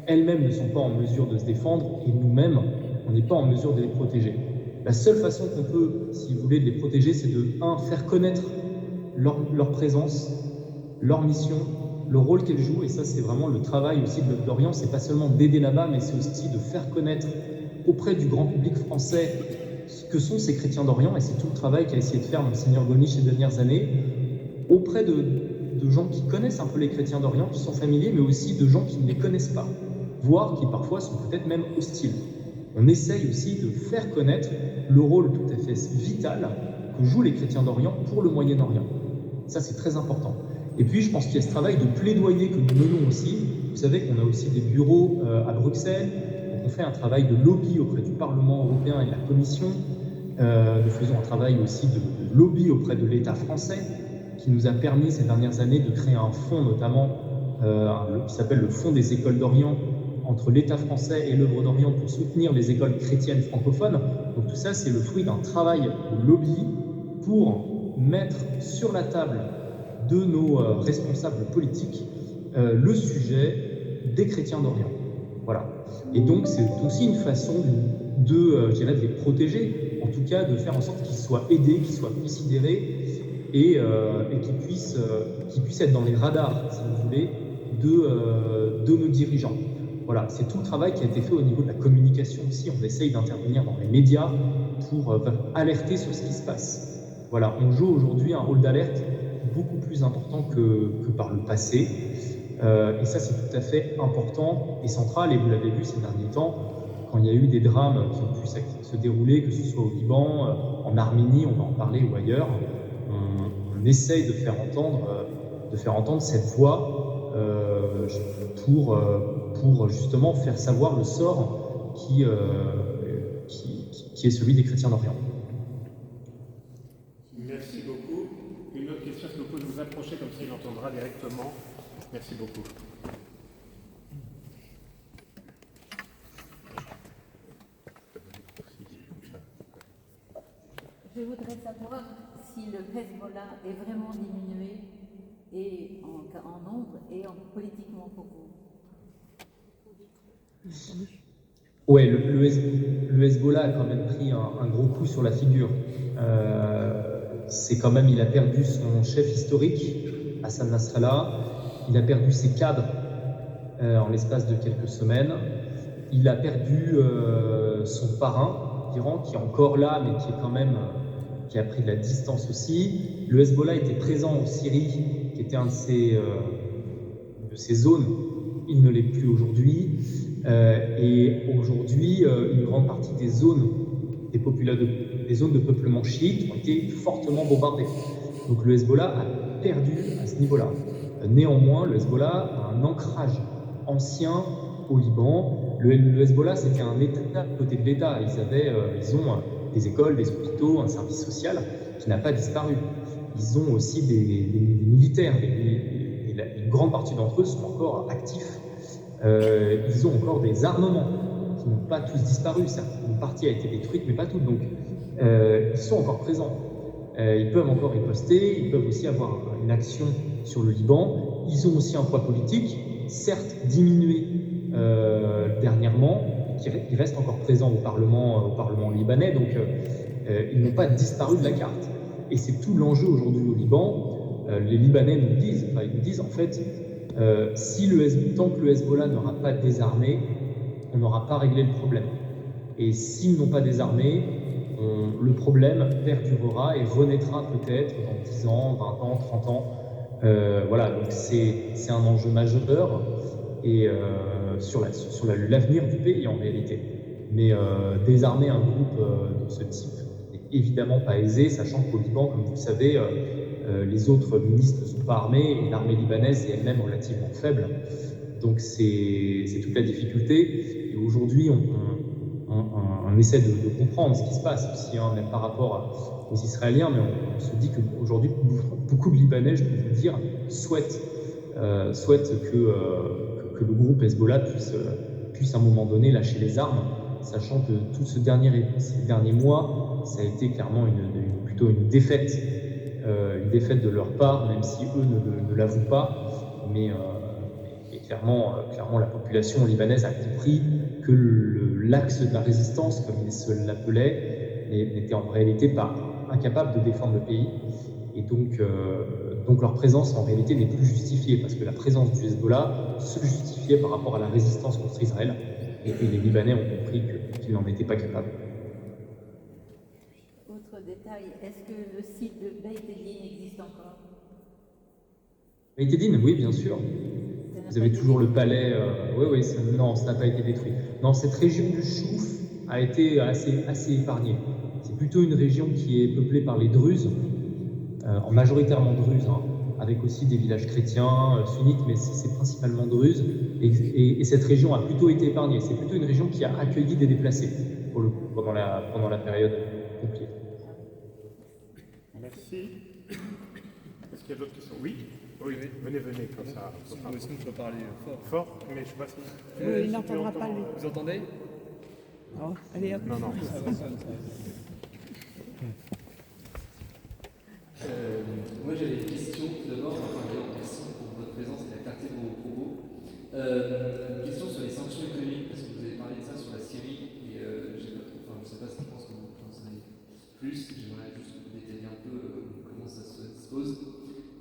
elles-mêmes ne sont pas en mesure de se défendre, et nous-mêmes, on n'est pas en mesure de les protéger. La seule façon qu'on peut, si vous voulez, de les protéger, c'est de, faire connaître leur présence, leur mission, le rôle qu'elles jouent, et ça c'est vraiment le travail aussi de l'Œuvre d'Orient, c'est pas seulement d'aider là-bas, mais c'est aussi de faire connaître auprès du grand public français ce que sont ces chrétiens d'Orient, et c'est tout le travail qu'a essayé de faire Monseigneur Goni ces dernières années, auprès de gens qui connaissent un peu les chrétiens d'Orient, qui sont familiers, mais aussi de gens qui ne les connaissent pas, voire qui parfois sont peut-être même hostiles. On essaye aussi de faire connaître le rôle tout à fait vital que jouent les chrétiens d'Orient pour le Moyen-Orient. Ça, c'est très important. Et puis, je pense qu'il y a ce travail de plaidoyer que nous menons aussi. Vous savez qu'on a aussi des bureaux à Bruxelles. Donc on fait un travail de lobby auprès du Parlement européen et de la Commission. Nous faisons un travail aussi de lobby auprès de l'État français, qui nous a permis ces dernières années de créer un fonds, notamment qui s'appelle le Fonds des écoles d'Orient, entre l'État français et l'Œuvre d'Orient pour soutenir les écoles chrétiennes francophones. Donc tout ça, c'est le fruit d'un travail de lobby pour mettre sur la table de nos responsables politiques le sujet des chrétiens d'Orient. Voilà. Et donc c'est aussi une façon de les protéger, en tout cas de faire en sorte qu'ils soient aidés, qu'ils soient considérés et qu'ils puissent être dans les radars, si vous voulez, de nos dirigeants. Voilà, c'est tout le travail qui a été fait au niveau de la communication aussi. On essaye d'intervenir dans les médias pour alerter sur ce qui se passe. Voilà, on joue aujourd'hui un rôle d'alerte beaucoup plus important que par le passé. Et ça, c'est tout à fait important et central. Et vous l'avez vu ces derniers temps, quand il y a eu des drames qui ont pu se dérouler, que ce soit au Liban, en Arménie, on va en parler, ou ailleurs, on essaye de faire entendre cette voix pour justement faire savoir le sort qui est celui des chrétiens d'Orient. Merci beaucoup. Une autre question, est-ce que vous pouvez vous approcher comme ça il entendra directement? Merci beaucoup. Je voudrais savoir si le Hezbollah est vraiment diminué et en nombre et politiquement pour vous. Ouais, le Hezbollah a quand même pris un gros coup sur la figure. C'est quand même, il a perdu son chef historique, Hassan Nasrallah. Il a perdu ses cadres en l'espace de quelques semaines. Il a perdu son parrain, l'Iran, qui est encore là, mais qui est quand même qui a pris de la distance aussi. Le Hezbollah était présent en Syrie, qui était un de ces zones. Il ne l'est plus aujourd'hui. Et aujourd'hui, une grande partie des zones de peuplement chiite ont été fortement bombardées. Donc le Hezbollah a perdu à ce niveau-là. Néanmoins, le Hezbollah a un ancrage ancien au Liban. Le Hezbollah, c'était un État à côté de l'État. Ils ont des écoles, des hôpitaux, un service social qui n'a pas disparu. Ils ont aussi des militaires. Une grande partie d'entre eux sont encore actifs. Ils ont encore des armements qui n'ont pas tous disparu. Une partie a été détruite, mais pas toute. Donc, ils sont encore présents. Ils peuvent encore riposter. Ils peuvent aussi avoir une action sur le Liban. Ils ont aussi un poids politique, certes diminué dernièrement, qui reste encore présent au Parlement libanais. Donc, ils n'ont pas disparu de la carte. Et c'est tout l'enjeu aujourd'hui au Liban. Les Libanais nous disent en fait, tant que le Hezbollah n'aura pas désarmé, on n'aura pas réglé le problème. Et s'ils n'ont pas désarmé, le problème perdurera et renaîtra peut-être dans 10 ans, 20 ans, 30 ans. Voilà, donc c'est un enjeu majeur et sur l'avenir du pays en réalité. Mais désarmer un groupe de ce type n'est évidemment pas aisé, sachant qu'au Liban, comme vous le savez, les autres ministres ne sont pas armés et l'armée libanaise est elle-même relativement faible. Donc c'est toute la difficulté. Et aujourd'hui, on essaie de comprendre ce qui se passe aussi, même par rapport aux Israéliens, mais on se dit qu'aujourd'hui, beaucoup de Libanais, je peux vous dire, souhaitent que le groupe Hezbollah puisse à un moment donné lâcher les armes, sachant que tout ces derniers mois, ça a été clairement plutôt une défaite de leur part, même si eux ne l'avouent pas. Mais clairement, la population libanaise a compris que l'axe de la résistance, comme ils se l'appelaient, n'étaient en réalité pas incapables de défendre le pays. Et donc leur présence en réalité n'est plus justifiée, parce que la présence du Hezbollah se justifiait par rapport à la résistance contre Israël, et les Libanais ont compris qu'ils n'en étaient pas capables. Autre détail, est-ce que le site de Beit Edin existe encore? Beit Edin, oui, bien sûr. Vous avez toujours le palais. Oui, non, ça n'a pas été détruit. Non, cette région du Chouf a été assez épargnée. C'est plutôt une région qui est peuplée par les Druzes, majoritairement Druzes, hein, avec aussi des villages chrétiens, sunnites, mais c'est principalement Druzes. Et cette région a plutôt été épargnée. C'est plutôt une région qui a accueilli des déplacés, pour le coup, pendant la période compliquée. Merci. Est-ce qu'il y a d'autres questions? Oui. Oui, venez, comme ça. Est-ce qu'on peut parler fort? Fort, mais je ne sais pas si... Oui, il n'entendra pas, lui. Vous entendez? Oh, allez, hop. Non. Moi j'avais une question tout d'abord, merci pour votre présence et la clarté de vos propos. Une question sur les sanctions économiques, parce que vous avez parlé de ça sur la Syrie, et je ne sais pas si je pense que vous en savez plus, j'aimerais juste vous détailler un peu comment ça se dispose.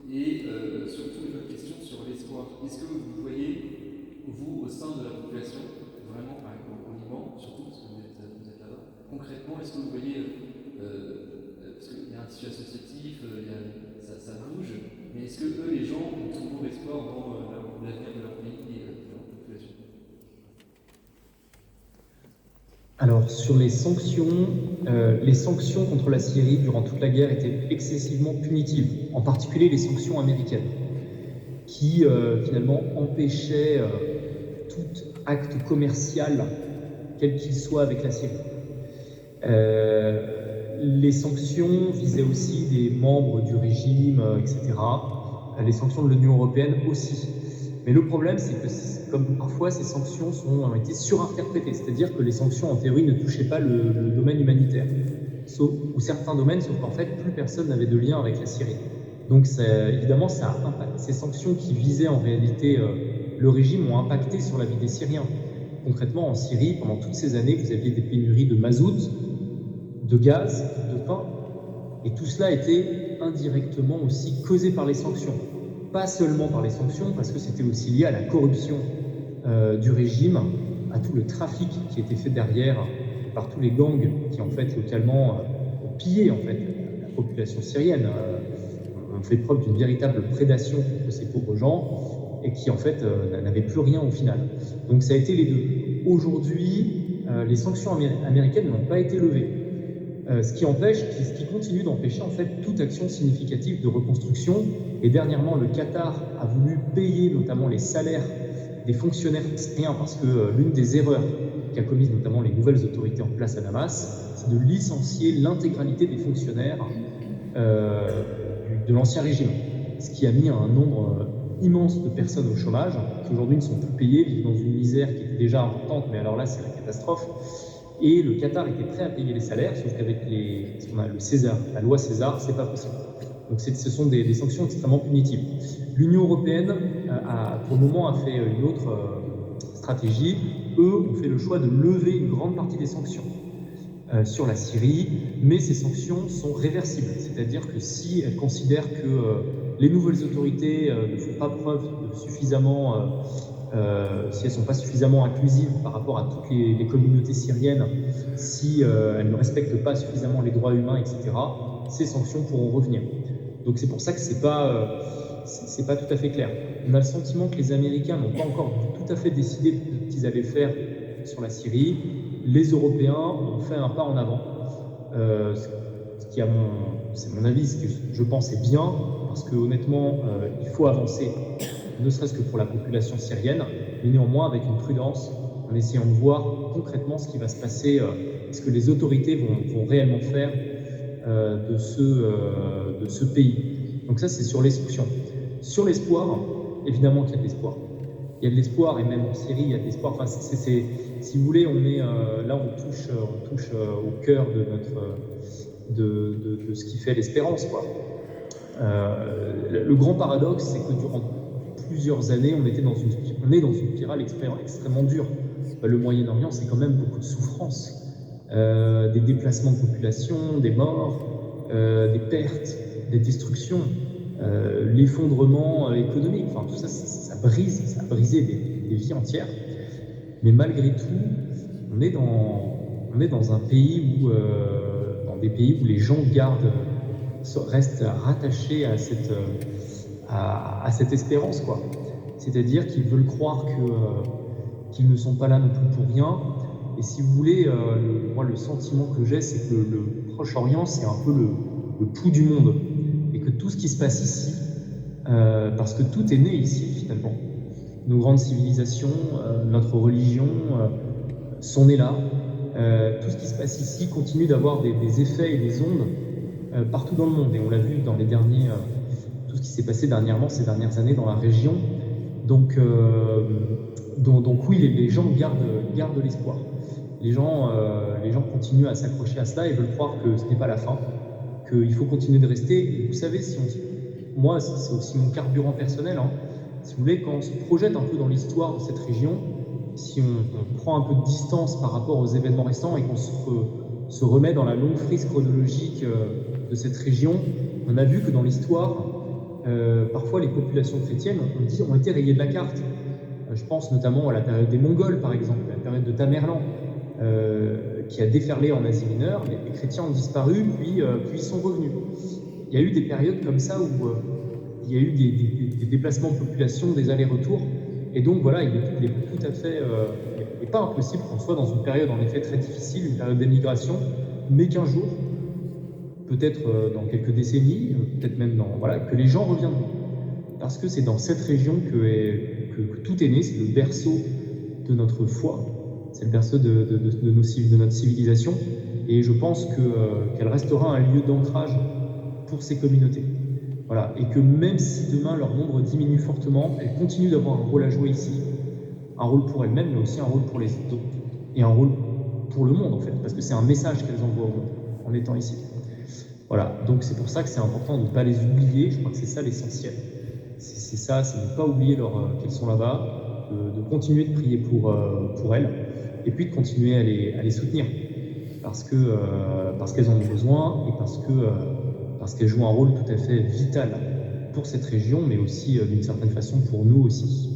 Et surtout une autre question sur l'espoir. Est-ce que vous voyez, vous, au sein de la population, vraiment, par exemple au Liban, surtout parce que vous êtes là-bas, concrètement, est-ce que vous voyez, parce qu'il y a un tissu associatif, ça bouge, mais est-ce que eux, les gens, ont toujours espoir dans l'avenir de leur pays et de leur population? Alors, sur les sanctions contre la Syrie durant toute la guerre étaient excessivement punitives, en particulier les sanctions américaines, qui finalement empêchaient tout acte commercial, quel qu'il soit, avec la Syrie. Les sanctions visaient aussi des membres du régime, etc. Les sanctions de l'Union européenne aussi. Mais le problème, c'est que, comme parfois, ces sanctions ont été surinterprétées, c'est-à-dire que les sanctions, en théorie, ne touchaient pas le domaine humanitaire, ou certains domaines, sauf qu'en fait, plus personne n'avait de lien avec la Syrie. Donc, évidemment, ça a impacté. Ces sanctions qui visaient en réalité le régime ont impacté sur la vie des Syriens. Concrètement, en Syrie, pendant toutes ces années, vous aviez des pénuries de mazout, de gaz, de pain, et tout cela était indirectement aussi causé par les sanctions. Pas seulement par les sanctions, parce que c'était aussi lié à la corruption du régime, à tout le trafic qui était fait derrière par tous les gangs qui, en fait, localement, ont pillé en fait la population syrienne, ont fait preuve d'une véritable prédation contre ces pauvres gens et qui, en fait, n'avaient plus rien au final. Donc ça a été les deux. Aujourd'hui, les sanctions américaines n'ont pas été levées. Ce qui continue d'empêcher en fait toute action significative de reconstruction. Et dernièrement, le Qatar a voulu payer notamment les salaires des fonctionnaires syriens, parce que l'une des erreurs qu'a commises notamment les nouvelles autorités en place à Damas, c'est de licencier l'intégralité des fonctionnaires de l'ancien régime, ce qui a mis un nombre immense de personnes au chômage, qui aujourd'hui ne sont plus payées, vivent dans une misère qui était déjà importante, mais alors là c'est la catastrophe. Et le Qatar était prêt à payer les salaires, sauf qu'avec ce qu'on a le César, la loi César, c'est pas possible. Donc ce sont des sanctions extrêmement punitives. L'Union européenne, pour le moment, a fait une autre stratégie. Eux ont fait le choix de lever une grande partie des sanctions sur la Syrie, mais ces sanctions sont réversibles. C'est-à-dire que si elles considèrent que les nouvelles autorités ne font pas preuve de suffisamment... si elles ne sont pas suffisamment inclusives par rapport à toutes les communautés syriennes, si elles ne respectent pas suffisamment les droits humains, etc., ces sanctions pourront revenir. Donc c'est pour ça que c'est pas tout à fait clair. On a le sentiment que les Américains n'ont pas encore tout à fait décidé de ce qu'ils allaient faire sur la Syrie. Les Européens ont fait un pas en avant, ce qui, c'est mon avis, ce que je pense est bien, parce que honnêtement, il faut avancer, ne serait-ce que pour la population syrienne, mais néanmoins avec une prudence, en essayant de voir concrètement ce qui va se passer, ce que les autorités vont réellement faire de ce pays. Donc ça, c'est sur les sanctions. Sur l'espoir, évidemment qu'il y a de l'espoir. Il y a de l'espoir, et même en Syrie, il y a de l'espoir. Enfin, si vous voulez, on est là, on touche au cœur de ce qui fait l'espérance, quoi. Le grand paradoxe, c'est que durant plusieurs années, on est dans une spirale extrêmement dure. Le Moyen-Orient, c'est quand même beaucoup de souffrance. des déplacements de population, des morts, des pertes, des destructions, l'effondrement économique, enfin tout ça, ça a brisé des vies entières. Mais malgré tout, on est dans un pays où, dans des pays où les gens restent rattachés à cette espérance, quoi. C'est-à-dire qu'ils veulent croire qu'ils ne sont pas là non plus pour rien. Et si vous voulez, moi le sentiment que j'ai, c'est que le Proche-Orient, c'est un peu le pouls du monde. Et que tout ce qui se passe ici, parce que tout est né ici finalement. Nos grandes civilisations, notre religion sont nées là. Tout ce qui se passe ici continue d'avoir des effets et des ondes partout dans le monde. Et on l'a vu dans les derniers, tout ce qui s'est passé dernièrement, ces dernières années dans la région. Donc oui, les gens gardent l'espoir. Les gens continuent à s'accrocher à cela et veulent croire que ce n'est pas la fin, qu'il faut continuer de rester. Et vous savez, moi, c'est aussi mon carburant personnel. Hein. Si vous voulez, quand on se projette un peu dans l'histoire de cette région, si on prend un peu de distance par rapport aux événements récents et qu'on se remet dans la longue frise chronologique de cette région, on a vu que dans l'histoire, parfois les populations chrétiennes ont été rayées de la carte. Je pense notamment à la période des Mongols, par exemple, la période de Tamerlan, qui a déferlé en Asie mineure. Les chrétiens ont disparu, puis ils sont revenus. Il y a eu des périodes comme ça où il y a eu des déplacements de population, des allers-retours. Et donc voilà, il est tout à fait, il n'est pas impossible qu'on soit dans une période en effet très difficile, une période d'émigration, mais qu'un jour, peut-être dans quelques décennies, peut-être même que les gens reviendront. Parce que c'est dans cette région que tout est né, c'est le berceau de notre foi, c'est le berceau de notre civilisation, et je pense qu'elle restera un lieu d'ancrage pour ces communautés. Voilà. Et que même si demain leur nombre diminue fortement, elles continuent d'avoir un rôle à jouer ici, un rôle pour elles-mêmes, mais aussi un rôle pour les autres, et un rôle pour le monde en fait, parce que c'est un message qu'elles envoient au monde en étant ici. Voilà, donc c'est pour ça que c'est important de ne pas les oublier, je crois que c'est ça l'essentiel. C'est ça, c'est de ne pas oublier qu'elles sont là-bas, de continuer de prier pour elles, et puis de continuer à les soutenir, parce qu'elles en ont besoin, et parce qu'elles jouent un rôle tout à fait vital pour cette région, mais aussi d'une certaine façon pour nous aussi.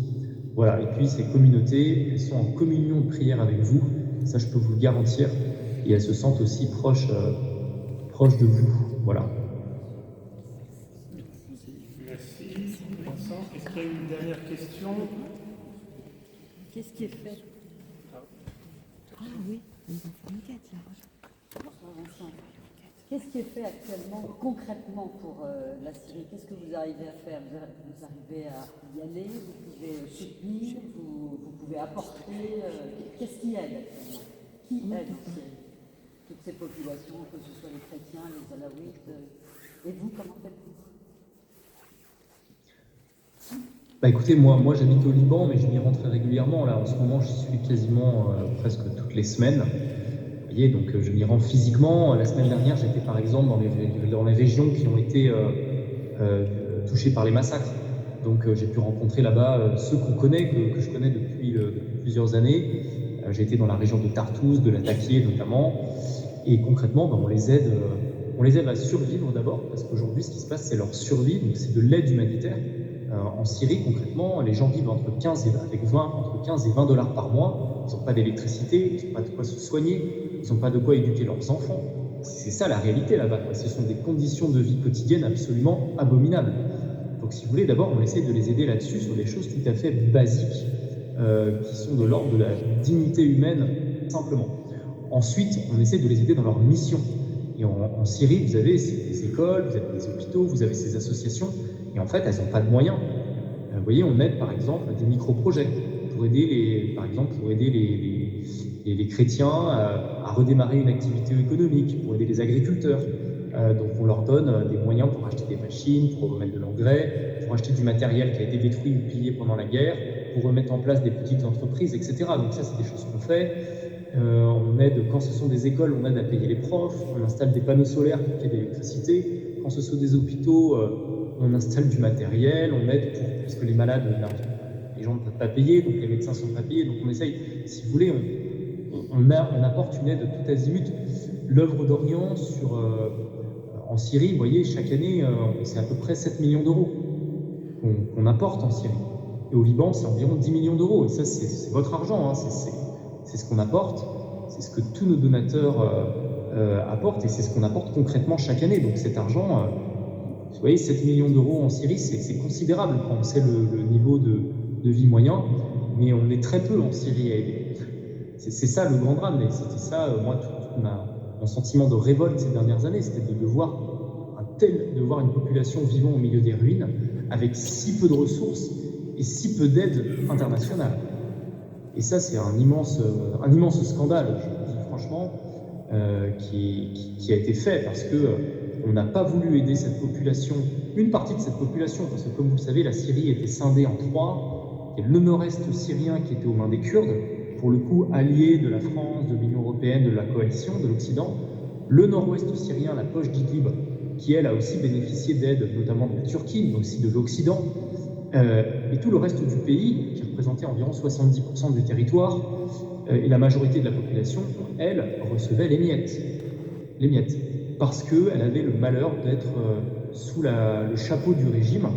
Voilà, et puis ces communautés, elles sont en communion de prière avec vous, ça je peux vous le garantir, et elles se sentent aussi proches de vous. Voilà. Merci Vincent. Est-ce qu'il y a une dernière question? Qu'est-ce qui est fait? Ah oui, on va faire une enquête là. Qu'est-ce qui est fait actuellement, concrètement, pour la Syrie? Qu'est-ce que vous arrivez à faire? Vous arrivez à y aller? Vous pouvez soutenir? Vous pouvez apporter? Qu'est-ce qui aide actuellement? Qui aide en Syrie? Toutes ces populations, que ce soit les chrétiens, les alaouites. Et vous, comment faites-vous? Écoutez, moi j'habite au Liban, mais je m'y rends très régulièrement. Là, en ce moment, j'y suis quasiment presque toutes les semaines. Vous voyez, donc je m'y rends physiquement. La semaine dernière, j'étais par exemple dans les régions qui ont été touchées par les massacres. Donc j'ai pu rencontrer là-bas ceux qu'on connaît, que je connais depuis plusieurs années. J'ai été dans la région de Tartous, de Latakia notamment. Et concrètement, on les aide à survivre d'abord, parce qu'aujourd'hui, ce qui se passe, c'est leur survie, donc c'est de l'aide humanitaire. En Syrie, concrètement, les gens vivent entre 15 et 20 dollars par mois. Ils n'ont pas d'électricité, ils n'ont pas de quoi se soigner, ils n'ont pas de quoi éduquer leurs enfants. C'est ça la réalité là-bas. Ce sont des conditions de vie quotidienne absolument abominables. Donc si vous voulez, d'abord, on essaie de les aider là-dessus sur des choses tout à fait basiques, qui sont de l'ordre de la dignité humaine, simplement. Ensuite, on essaie de les aider dans leur mission. Et en Syrie, vous avez des écoles, vous avez des hôpitaux, vous avez ces associations, et en fait, elles n'ont pas de moyens. Vous voyez, on aide par exemple des micro-projets pour aider les chrétiens à redémarrer une activité économique, pour aider les agriculteurs. Donc on leur donne des moyens pour acheter des machines, pour remettre de l'engrais, pour acheter du matériel qui a été détruit ou pillé pendant la guerre, pour remettre en place des petites entreprises, etc. Donc ça, c'est des choses qu'on fait. On aide, quand ce sont des écoles, on aide à payer les profs, on installe des panneaux solaires pour qu'il y ait de l'électricité. Quand ce sont des hôpitaux, on installe du matériel, on aide parce que les malades, les gens ne peuvent pas payer, donc les médecins ne sont pas payés. Donc on essaye, si vous voulez, on apporte une aide tout azimut. L'œuvre d'Orient en Syrie, vous voyez, chaque année, c'est à peu près 7 millions d'euros qu'on apporte en Syrie. Et au Liban, c'est environ 10 millions d'euros. Et ça, c'est votre argent, hein. C'est ce qu'on apporte, c'est ce que tous nos donateurs apportent, et c'est ce qu'on apporte concrètement chaque année. Donc cet argent, vous voyez, 7 millions d'euros en Syrie, c'est considérable quand on sait le niveau de vie moyen, mais on est très peu en Syrie à aider. C'est ça le grand drame, et c'était ça, moi, tout mon sentiment de révolte ces dernières années, c'était de voir une population vivant au milieu des ruines, avec si peu de ressources et si peu d'aide internationale. Et ça, c'est un immense scandale, je vous dis franchement, qui a été fait parce qu'on n'a pas voulu aider cette population, une partie de cette population, parce que comme vous le savez, la Syrie était scindée en trois. Il y a le nord-est syrien qui était aux mains des Kurdes, pour le coup alliés de la France, de l'Union européenne, de la coalition, de l'Occident. Le nord-ouest syrien, la poche d'Idlib, qui elle a aussi bénéficié d'aide, notamment de la Turquie, mais aussi de l'Occident. Et tout le reste du pays, qui représentait environ 70% du territoire, et la majorité de la population, elle, recevait les miettes, parce qu'elle avait le malheur d'être sous le chapeau du régime.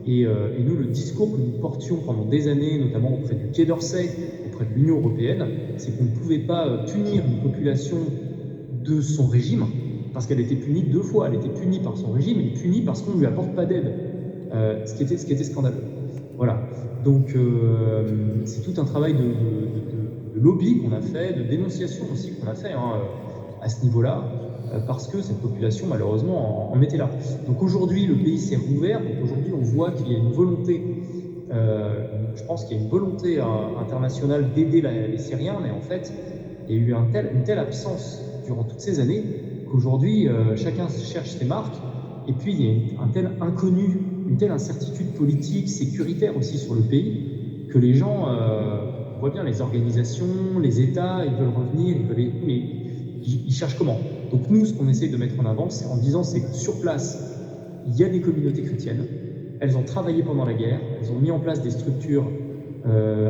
Et nous, le discours que nous portions pendant des années, notamment auprès du Quai d'Orsay, auprès de l'Union européenne, c'est qu'on ne pouvait pas punir une population de son régime, parce qu'elle était punie deux fois. Elle était punie par son régime et punie parce qu'on ne lui apporte pas d'aide, ce qui était scandaleux. Voilà. Donc, c'est tout un travail de lobby qu'on a fait, de dénonciation aussi qu'on a fait à ce niveau-là, parce que cette population, malheureusement, en était là. Donc aujourd'hui, le pays s'est rouvert. Donc aujourd'hui, on voit qu'il y a une volonté, je pense qu'il y a une volonté internationale d'aider les Syriens, mais en fait, il y a eu une telle absence durant toutes ces années qu'aujourd'hui, chacun cherche ses marques. Et puis, il y a un tel inconnu, une telle incertitude politique, sécuritaire aussi sur le pays, que les gens, on voit bien les organisations, les États, ils veulent revenir, mais ils cherchent comment. Donc nous, ce qu'on essaie de mettre en avant, c'est en disant, c'est que sur place, il y a des communautés chrétiennes, elles ont travaillé pendant la guerre, elles ont mis en place des structures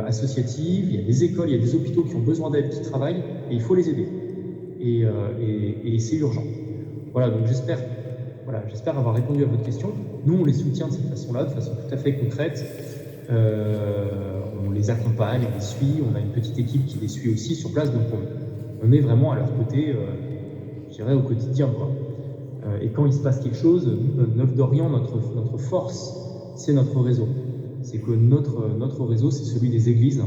associatives, il y a des écoles, il y a des hôpitaux qui ont besoin d'aide, qui travaillent, et il faut les aider. Et c'est urgent. Voilà, donc j'espère avoir répondu à votre question. Nous, on les soutient de cette façon-là, de façon tout à fait concrète. On les accompagne, on les suit, on a une petite équipe qui les suit aussi sur place, donc on est vraiment à leur côté, je dirais, au quotidien, quoi. Et quand il se passe quelque chose, Neuf d'Orient, notre force, c'est notre réseau. C'est que notre réseau, c'est celui des églises,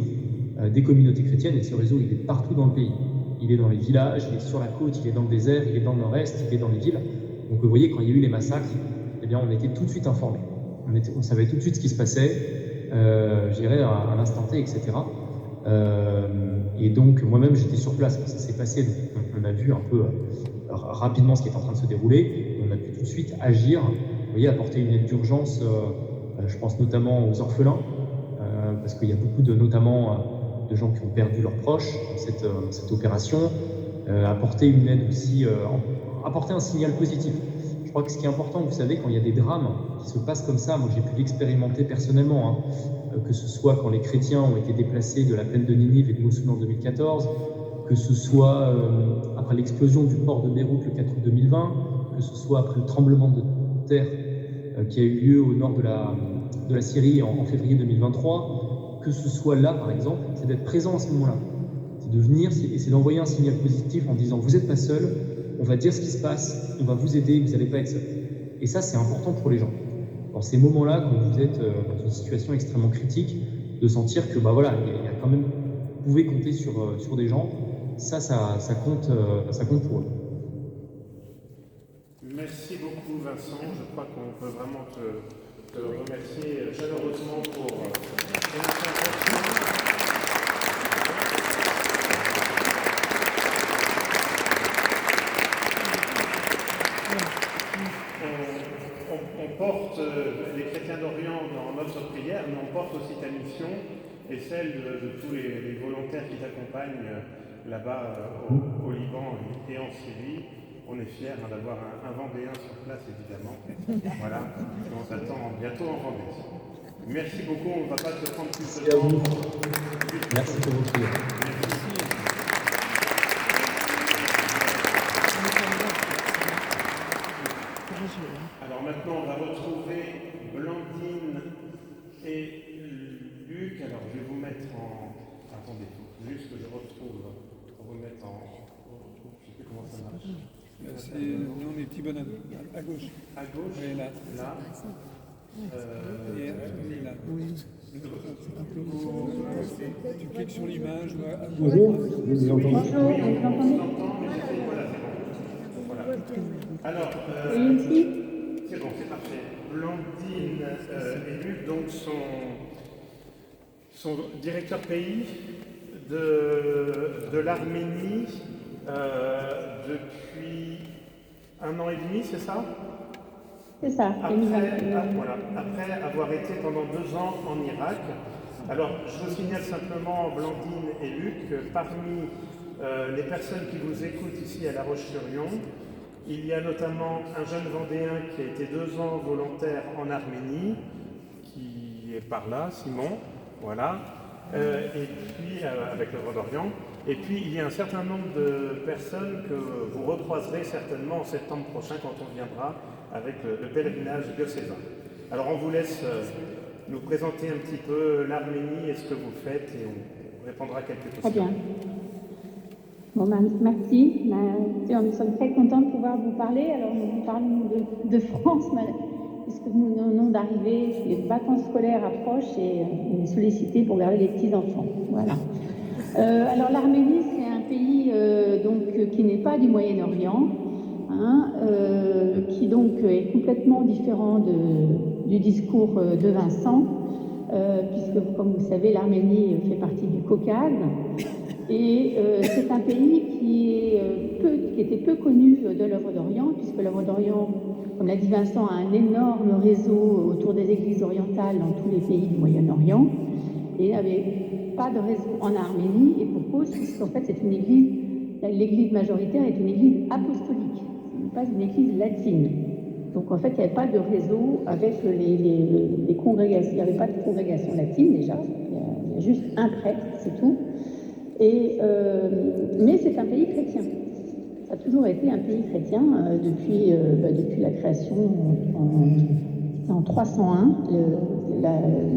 des communautés chrétiennes, et ce réseau, il est partout dans le pays. Il est dans les villages, il est sur la côte, il est dans le désert, il est dans le nord-est, il est dans les villes. Donc vous voyez, quand il y a eu les massacres, eh bien, on était tout de suite informés. On savait tout de suite ce qui se passait, je dirais, à l'instant T, etc. Et donc, moi-même, j'étais sur place quand ça s'est passé. Donc, on a vu un peu rapidement ce qui est en train de se dérouler. Et on a pu tout de suite agir, vous voyez, apporter une aide d'urgence, je pense notamment aux orphelins, parce qu'il y a beaucoup de gens qui ont perdu leurs proches dans cette opération. Apporter une aide aussi, apporter un signal positif. Je crois que ce qui est important, vous savez, quand il y a des drames qui se passent comme ça, moi j'ai pu l'expérimenter personnellement, que ce soit quand les chrétiens ont été déplacés de la plaine de Ninive et de Mossoul en 2014, que ce soit après l'explosion du port de Beyrouth le 4 août 2020, que ce soit après le tremblement de terre qui a eu lieu au nord de la Syrie en février 2023, que ce soit là par exemple, c'est d'être présent à ce moment-là. C'est de venir, c'est d'envoyer un signal positif en disant vous n'êtes pas seul, on va dire ce qui se passe, on va vous aider, vous n'allez pas être seul. Et ça, c'est important pour les gens. Dans ces moments-là, quand vous êtes dans une situation extrêmement critique, de sentir que, bah voilà, il y a quand même, vous pouvez compter sur des gens, ça compte pour eux. Merci beaucoup, Vincent. Je crois qu'on peut vraiment te remercier chaleureusement pour ton intervention. On porte les chrétiens d'Orient dans notre prière, mais on porte aussi ta mission et celle de tous les volontaires qui t'accompagnent là-bas au Liban et en Syrie. On est fiers d'avoir un Vendéen sur place, évidemment. Voilà, et on s'attend bientôt en Vendée. Merci beaucoup, on ne va pas te prendre plus de temps. Merci pour votre prière. Merci. Alors maintenant, on va retrouver Blandine et Luc. Alors, je vais vous mettre en... Attendez, il faut juste que je retrouve pour vous mettre en... Je ne sais plus comment ça marche. Non, les petits bonhommes, à gauche. À gauche, Et là. là. Et là. Oui. Tu cliques sur l'image. Bonjour, vous nous entendez? Oui, on s'entend, mais voilà, c'est bon. Voilà. Alors, c'est bon, c'est parfait. Blandine et Luc donc sont directeurs pays de l'Arménie depuis 1 an et demi, c'est ça? C'est ça. Après avoir été pendant 2 ans en Irak. Alors, je vous signale simplement, Blandine et Luc, que parmi les personnes qui vous écoutent ici à La Roche-sur-Yon, il y a notamment un jeune Vendéen qui a été 2 ans volontaire en Arménie, qui est par là, Simon, voilà, et puis avec l'œuvre d'Orient. Et puis il y a un certain nombre de personnes que vous recroiserez certainement en septembre prochain quand on viendra avec le pèlerinage diocésain. Alors on vous laisse nous présenter un petit peu l'Arménie et ce que vous faites et on répondra à quelques questions. Très bien. Bon, merci. Nous sommes très contents de pouvoir vous parler. Alors, nous parlons de France, puisque nous venons d'arriver, les vacances scolaires approchent et on est sollicité pour garder les petits-enfants. Voilà. Alors, l'Arménie, c'est un pays qui n'est pas du Moyen-Orient, qui donc est complètement différent du discours de Vincent, puisque, comme vous savez, l'Arménie fait partie du Caucase. Et c'est un pays qui était peu connu de l'œuvre d'Orient, puisque l'œuvre d'Orient, comme l'a dit Vincent, a un énorme réseau autour des églises orientales dans tous les pays du Moyen-Orient, et n'avait pas de réseau en Arménie, et pour cause, puisqu'en fait c'est une église, l'église majoritaire est une église apostolique, ce n'est pas une église latine. Donc en fait, il n'y avait pas de réseau avec les congrégations, il n'y avait pas de congrégation latine déjà, il y a juste un prêtre, c'est tout. Mais c'est un pays chrétien. Ça a toujours été un pays chrétien depuis la création en 301.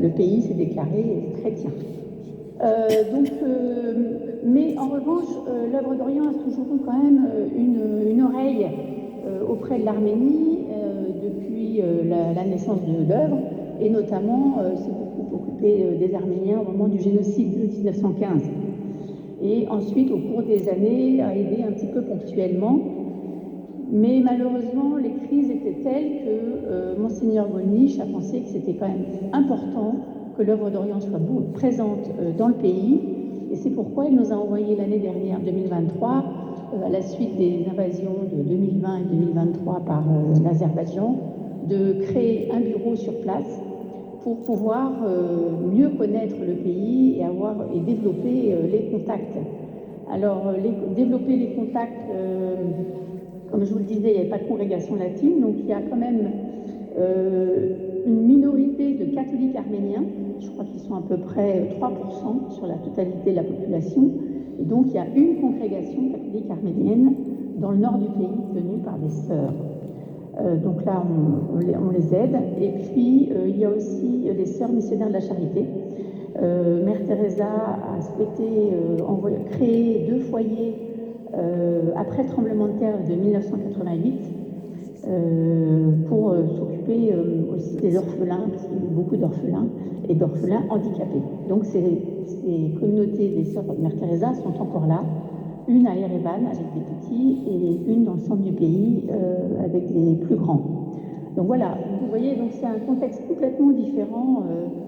Le pays s'est déclaré chrétien. Mais en revanche, l'œuvre d'Orient a toujours eu quand même une oreille auprès de l'Arménie depuis la naissance de l'œuvre, et notamment s'est beaucoup occupé des Arméniens au moment du génocide de 1915. Et ensuite, au cours des années, a aidé un petit peu ponctuellement. Mais malheureusement, les crises étaient telles que Monseigneur Gollnisch a pensé que c'était quand même important que l'œuvre d'Orient soit présente dans le pays. Et c'est pourquoi il nous a envoyé l'année dernière, 2023, à la suite des invasions de 2020 et 2023 par l'Azerbaïdjan, de créer un bureau sur place pour pouvoir mieux connaître le pays et développer les contacts. Alors, développer les contacts, comme je vous le disais, il n'y avait pas de congrégation latine, donc il y a quand même une minorité de catholiques arméniens, je crois qu'ils sont à peu près 3% sur la totalité de la population, et donc il y a une congrégation catholique arménienne dans le nord du pays tenue par des sœurs. Donc là, on les aide. Et puis, il y a aussi les Sœurs missionnaires de la Charité. Mère Teresa a souhaité créer 2 foyers après le tremblement de terre de 1988 pour s'occuper aussi des orphelins, parce qu'il y a eu beaucoup d'orphelins et d'orphelins handicapés. Donc, ces communautés des Sœurs de Mère Teresa sont encore là. Une à Erevan avec des petits et une dans le centre du pays avec les plus grands. Donc voilà, vous voyez, donc c'est un contexte complètement différent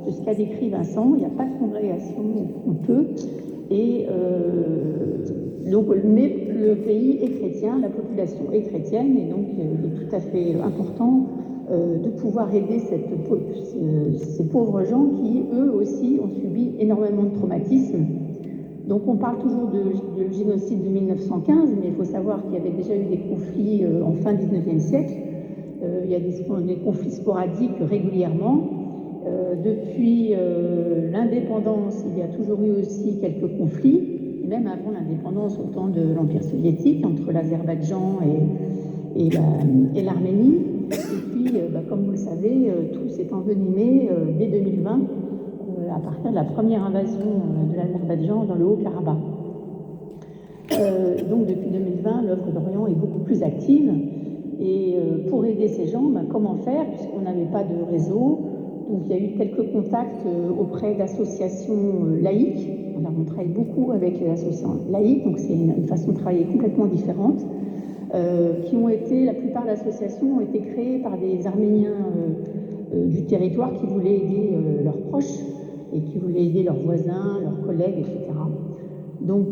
de ce qu'a décrit Vincent. Il n'y a pas de congrégation, on peut. Et mais le pays est chrétien, la population est chrétienne, et donc il est tout à fait important de pouvoir aider ces pauvres gens qui, eux aussi, ont subi énormément de traumatismes. Donc on parle toujours du génocide de 1915, mais il faut savoir qu'il y avait déjà eu des conflits en fin 19e siècle. Il y a des conflits sporadiques régulièrement. Depuis l'indépendance, il y a toujours eu aussi quelques conflits, et même avant l'indépendance, au temps de l'Empire soviétique, entre l'Azerbaïdjan et l'Arménie. puis, comme vous le savez, tout s'est envenimé dès 2020, à partir de la première invasion de l'Azerbaïdjan dans le Haut-Karabakh. Donc depuis 2020, l'œuvre d'Orient est beaucoup plus active. Et pour aider ces gens, comment faire, puisqu'on n'avait pas de réseau. Donc il y a eu quelques contacts auprès d'associations laïques. On travaille beaucoup avec les associations laïques, donc c'est une façon de travailler complètement différente. La plupart d'associations ont été créées par des Arméniens du territoire qui voulaient aider leurs proches et qui voulaient aider leurs voisins, leurs collègues, etc. Donc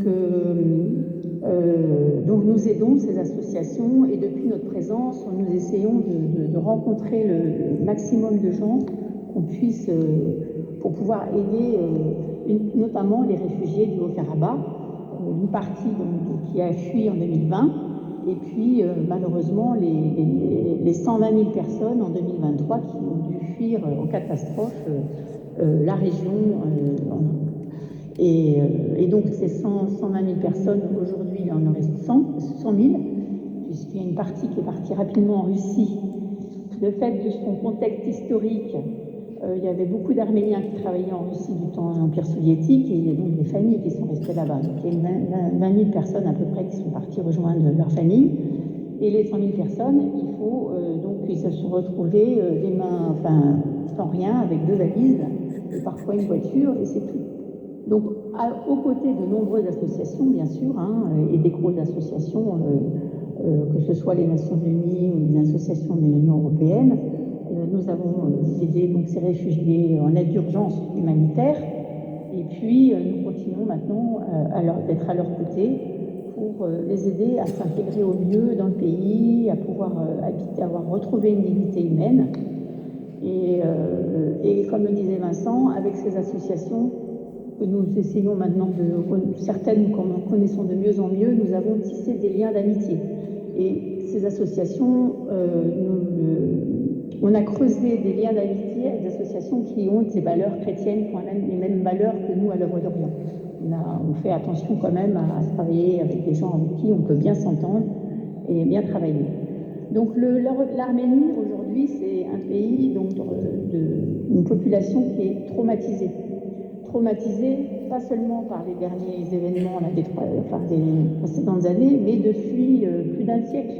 nous aidons ces associations et depuis notre présence, nous essayons de rencontrer le maximum de gens qu'on puisse, pour pouvoir aider notamment les réfugiés du Haut-Karabakh, une partie qui a fui en 2020, et puis malheureusement les 120 000 personnes en 2023 qui ont dû fuir en catastrophe la région. Et donc ces 120 000 personnes, aujourd'hui il en reste 100 000, puisqu'il y a une partie qui est partie rapidement en Russie. Le fait de son contexte historique, il y avait beaucoup d'Arméniens qui travaillaient en Russie du temps de l'Empire soviétique, et il y a donc des familles qui sont restées là-bas. Donc il y a 20 000 personnes à peu près qui sont parties rejoindre leur famille. Et les 100 000 personnes, il faut donc ils se sont retrouvés les mains, sans rien, avec 2 valises, et parfois une voiture, et c'est tout. Donc, aux côtés de nombreuses associations, bien sûr, et des grosses associations, que ce soit les Nations Unies ou les associations de l'Union européenne, nous avons aidé donc, ces réfugiés en aide d'urgence humanitaire. Et puis, nous continuons maintenant d'être à leur côté pour les aider à s'intégrer au mieux dans le pays, à pouvoir habiter, avoir retrouvé une dignité humaine. Et comme le disait Vincent, avec ces associations, que nous essayons maintenant certaines nous connaissons de mieux en mieux, nous avons tissé des liens d'amitié. Et ces associations, on a creusé des liens d'amitié avec des associations qui ont des valeurs chrétiennes, qui ont les mêmes valeurs que nous à l'œuvre d'Orient. On fait attention quand même à travailler avec des gens avec qui on peut bien s'entendre et bien travailler. Donc l'Arménie aujourd'hui, c'est un pays d'une population qui est traumatisée, pas seulement par les derniers événements des précédentes années, mais depuis plus d'un siècle,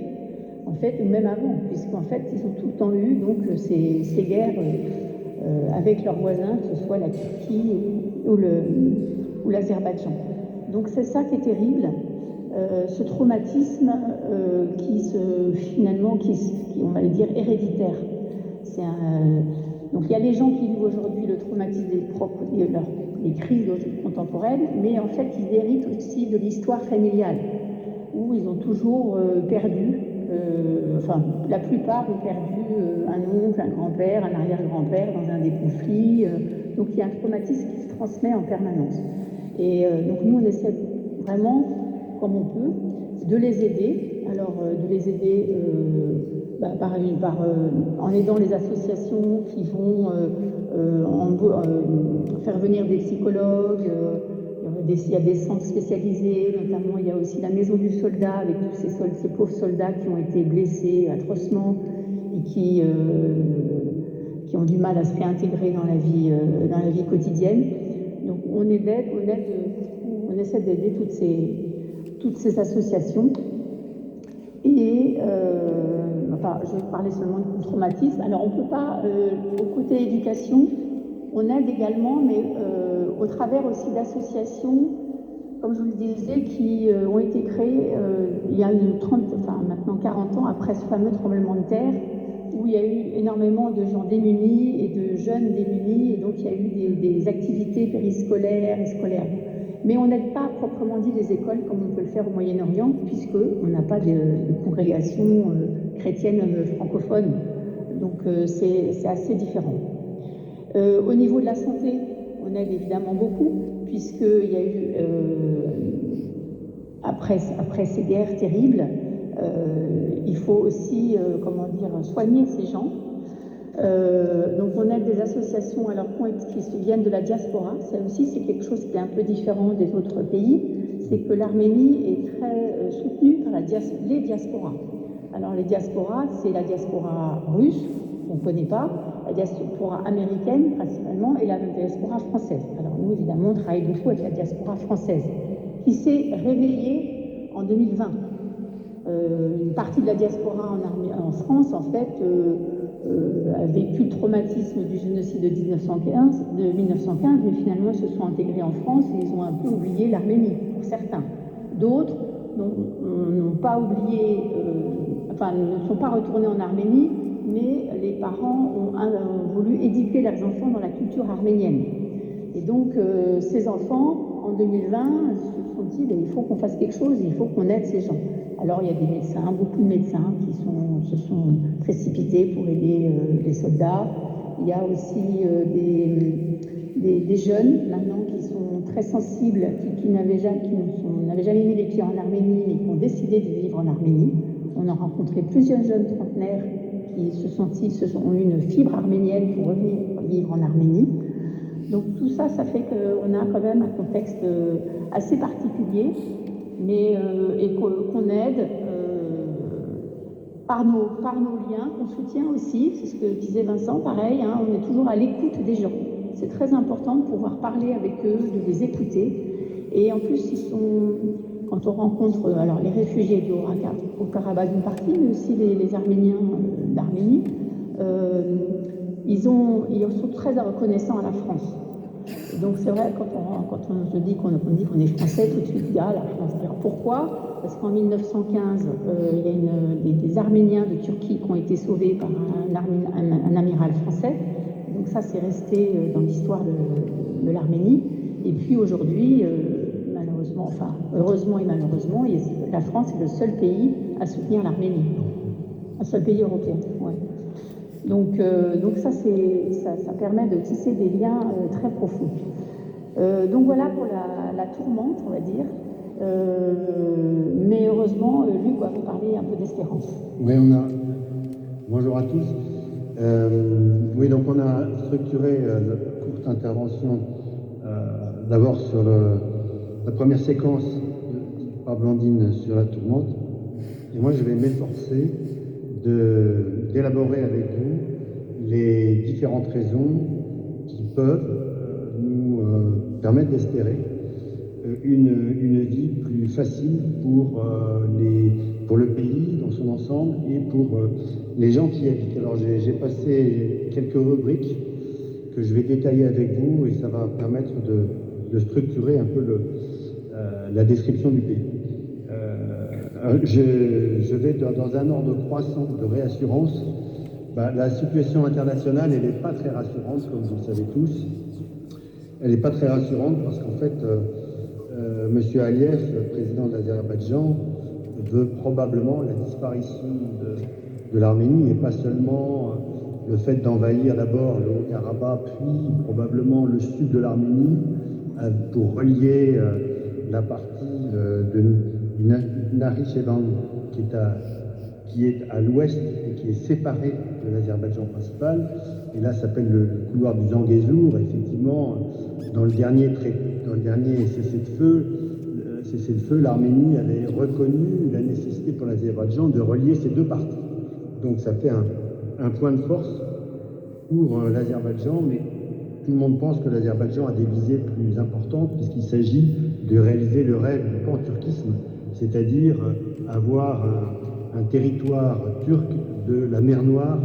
en fait, ou même avant, puisqu'en fait, ils ont tout le temps eu donc, ces guerres avec leurs voisins, que ce soit la Turquie ou l'Azerbaïdjan. Donc c'est ça qui est terrible, ce traumatisme qui on va le dire, héréditaire. Donc il y a les gens qui vivent aujourd'hui le traumatisme des crises contemporaines, mais en fait ils héritent aussi de l'histoire familiale, où ils ont toujours perdu, la plupart ont perdu un oncle, un grand-père, un arrière-grand-père dans un des conflits. Donc il y a un traumatisme qui se transmet en permanence. Et donc nous on essaie vraiment, comme on peut, de les aider. Alors de les aider en aidant les associations qui vont faire venir des psychologues, il y a des centres spécialisés, notamment il y a aussi la maison du soldat avec tous ces pauvres soldats qui ont été blessés atrocement et qui ont du mal à se réintégrer dans la vie quotidienne. Donc on essaie d'aider toutes ces associations. Et je vais parler seulement du traumatisme. Alors on ne peut pas, au côté éducation, on aide également, mais au travers aussi d'associations, comme je vous le disais, qui ont été créées il y a maintenant 40 ans après ce fameux tremblement de terre, où il y a eu énormément de gens démunis et de jeunes démunis, et donc il y a eu des activités périscolaires et scolaires. Mais on n'aide pas proprement dit les écoles comme on peut le faire au Moyen-Orient, puisqu'on n'a pas de congrégation chrétienne francophone. Donc c'est assez différent. Au niveau de la santé, on aide évidemment beaucoup, puisqu'il y a eu, après ces guerres terribles, il faut aussi soigner ces gens. Donc on aide des associations qui viennent de la diaspora. Ça aussi c'est quelque chose qui est un peu différent des autres pays, c'est que l'Arménie est très soutenue par les diasporas. Alors les diasporas, c'est la diaspora russe, qu'on ne connaît pas, la diaspora américaine principalement et la diaspora française. Alors nous, évidemment, on travaille beaucoup avec la diaspora française, qui s'est réveillée en 2020. Une partie de la diaspora en France, en fait, a vécu le traumatisme du génocide de 1915, mais finalement ils se sont intégrés en France et ils ont un peu oublié l'Arménie, pour certains. D'autres n'ont pas oublié, ne sont pas retournés en Arménie, mais les parents ont voulu éduquer leurs enfants dans la culture arménienne. Et donc ces enfants, en 2020, se sont dit, il faut qu'on fasse quelque chose, il faut qu'on aide ces gens. Alors il y a des médecins, beaucoup de médecins qui se sont précipités pour aider les soldats. Il y a aussi des jeunes maintenant qui sont très sensibles, qui n'avaient jamais mis les pieds en Arménie, mais qui ont décidé de vivre en Arménie. On a rencontré plusieurs jeunes trentenaires qui ont eu une fibre arménienne pour revenir vivre en Arménie. Donc tout ça, ça fait qu'on a quand même un contexte assez particulier, mais et qu'on aide par nos liens, qu'on soutient aussi. C'est ce que disait Vincent, pareil, hein, on est toujours à l'écoute des gens. C'est très important de pouvoir parler avec eux, de les écouter. Et en plus, quand on rencontre les réfugiés du Haut-Karabakh d'une partie, mais aussi les Arméniens d'Arménie, ils sont très reconnaissants à la France. Donc c'est vrai, quand on se dit qu'on est français, tout de suite, la France. Alors pourquoi? Parce qu'en 1915, il y a des Arméniens de Turquie qui ont été sauvés par un amiral français. Donc ça, c'est resté dans l'histoire de l'Arménie. Et puis aujourd'hui, malheureusement, heureusement et malheureusement, la France est le seul pays à soutenir l'Arménie. Un seul pays européen, ouais. Donc ça permet de tisser des liens très profonds. Donc voilà pour la tourmente, on va dire. Mais heureusement, Luc va vous parler un peu d'espérance. Oui, bonjour à tous. Oui, donc on a structuré notre courte intervention d'abord sur la première séquence par Blandine sur la tourmente. Et moi, je vais m'efforcer d'élaborer avec vous les différentes raisons qui peuvent nous permettre d'espérer une vie plus facile pour le pays dans son ensemble et pour les gens qui y habitent. Alors j'ai passé quelques rubriques que je vais détailler avec vous et ça va permettre de structurer un peu la description du pays. Je vais dans un ordre croissant de réassurance. La situation internationale, elle n'est pas très rassurante, comme vous le savez tous. Elle n'est pas très rassurante parce qu'en fait, M. Aliyev, le président de l'Azerbaïdjan, veut probablement la disparition de l'Arménie et pas seulement le fait d'envahir d'abord le Haut-Karabakh, puis probablement le sud de l'Arménie pour relier la partie du Nakhitchevan qui est à l'ouest et qui est séparée de l'Azerbaïdjan principal. Et là, ça s'appelle le couloir du Zangezur. Effectivement, dans le dernier cessez-le-feu, l'Arménie avait reconnu la nécessité pour l'Azerbaïdjan de relier ces deux parties. Donc ça fait un point de force pour l'Azerbaïdjan, mais tout le monde pense que l'Azerbaïdjan a des visées plus importantes puisqu'il s'agit de réaliser le rêve du panturquisme, c'est-à-dire avoir un territoire turc de la mer Noire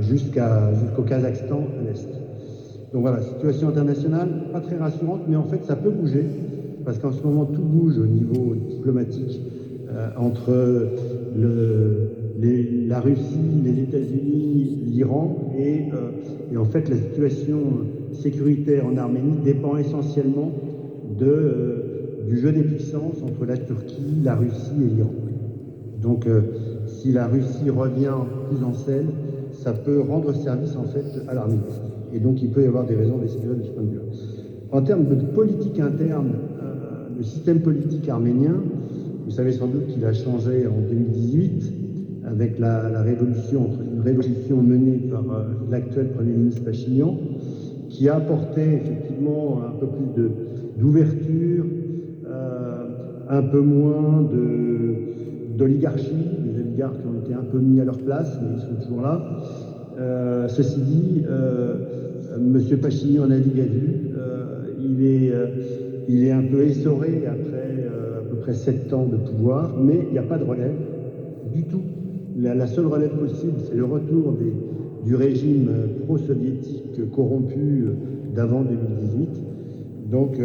jusqu'au Kazakhstan à l'est. Donc voilà, situation internationale pas très rassurante, mais en fait ça peut bouger, parce qu'en ce moment tout bouge au niveau diplomatique entre la Russie, les États-Unis, l'Iran, et en fait la situation sécuritaire en Arménie dépend essentiellement du jeu des puissances entre la Turquie, la Russie et l'Iran. Donc si la Russie revient plus en selle, ça peut rendre service en fait à l'Arménie. Et donc il peut y avoir des raisons d'espérer de ce point de vue. En termes de politique interne, le système politique arménien, vous savez sans doute qu'il a changé en 2018 avec la révolution, une révolution menée par l'actuel Premier ministre Pachinian, qui a apporté effectivement un peu plus d'ouverture, un peu moins d'oligarchie, des oligarques qui ont été un peu mis à leur place, mais ils sont toujours là. Ceci dit, M. Pachini en a dit gadu. Il est un peu essoré après à peu près 7 ans de pouvoir, mais il n'y a pas de relève du tout. La seule relève possible, c'est le retour du régime pro-soviétique corrompu d'avant 2018. Donc,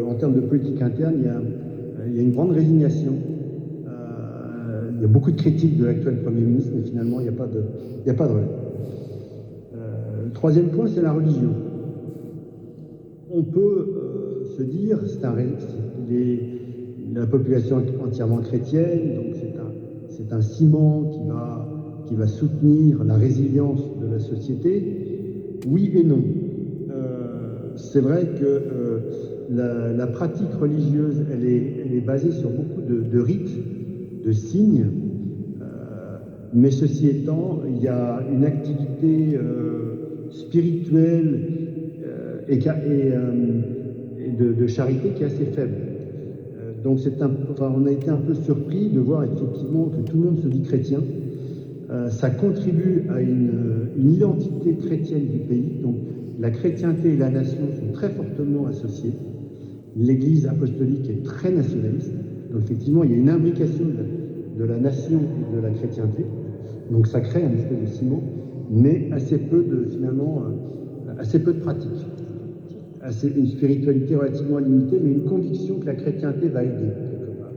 en termes de politique interne, il y a une grande résignation. Il y a beaucoup de critiques de l'actuel Premier ministre, mais finalement, il n'y a pas de relève. Le troisième point, c'est la religion. On peut se dire, la population est entièrement chrétienne, donc c'est un ciment qui va soutenir la résilience de la société. Oui et non. C'est vrai que la pratique religieuse, elle est basée sur beaucoup de rites, de signes, mais ceci étant, il y a une activité spirituelle et de charité qui est assez faible. Donc on a été un peu surpris de voir effectivement que tout le monde se dit chrétien. Ça contribue à une identité chrétienne du pays. Donc la chrétienté et la nation sont très fortement associées. L'Église apostolique est très nationaliste. Donc effectivement, il y a une imbrication de la nation et de la chrétienté. Donc ça crée un espèce de ciment, mais assez peu de pratique. Une spiritualité relativement limitée, mais une conviction que la chrétienté va aider quelque part.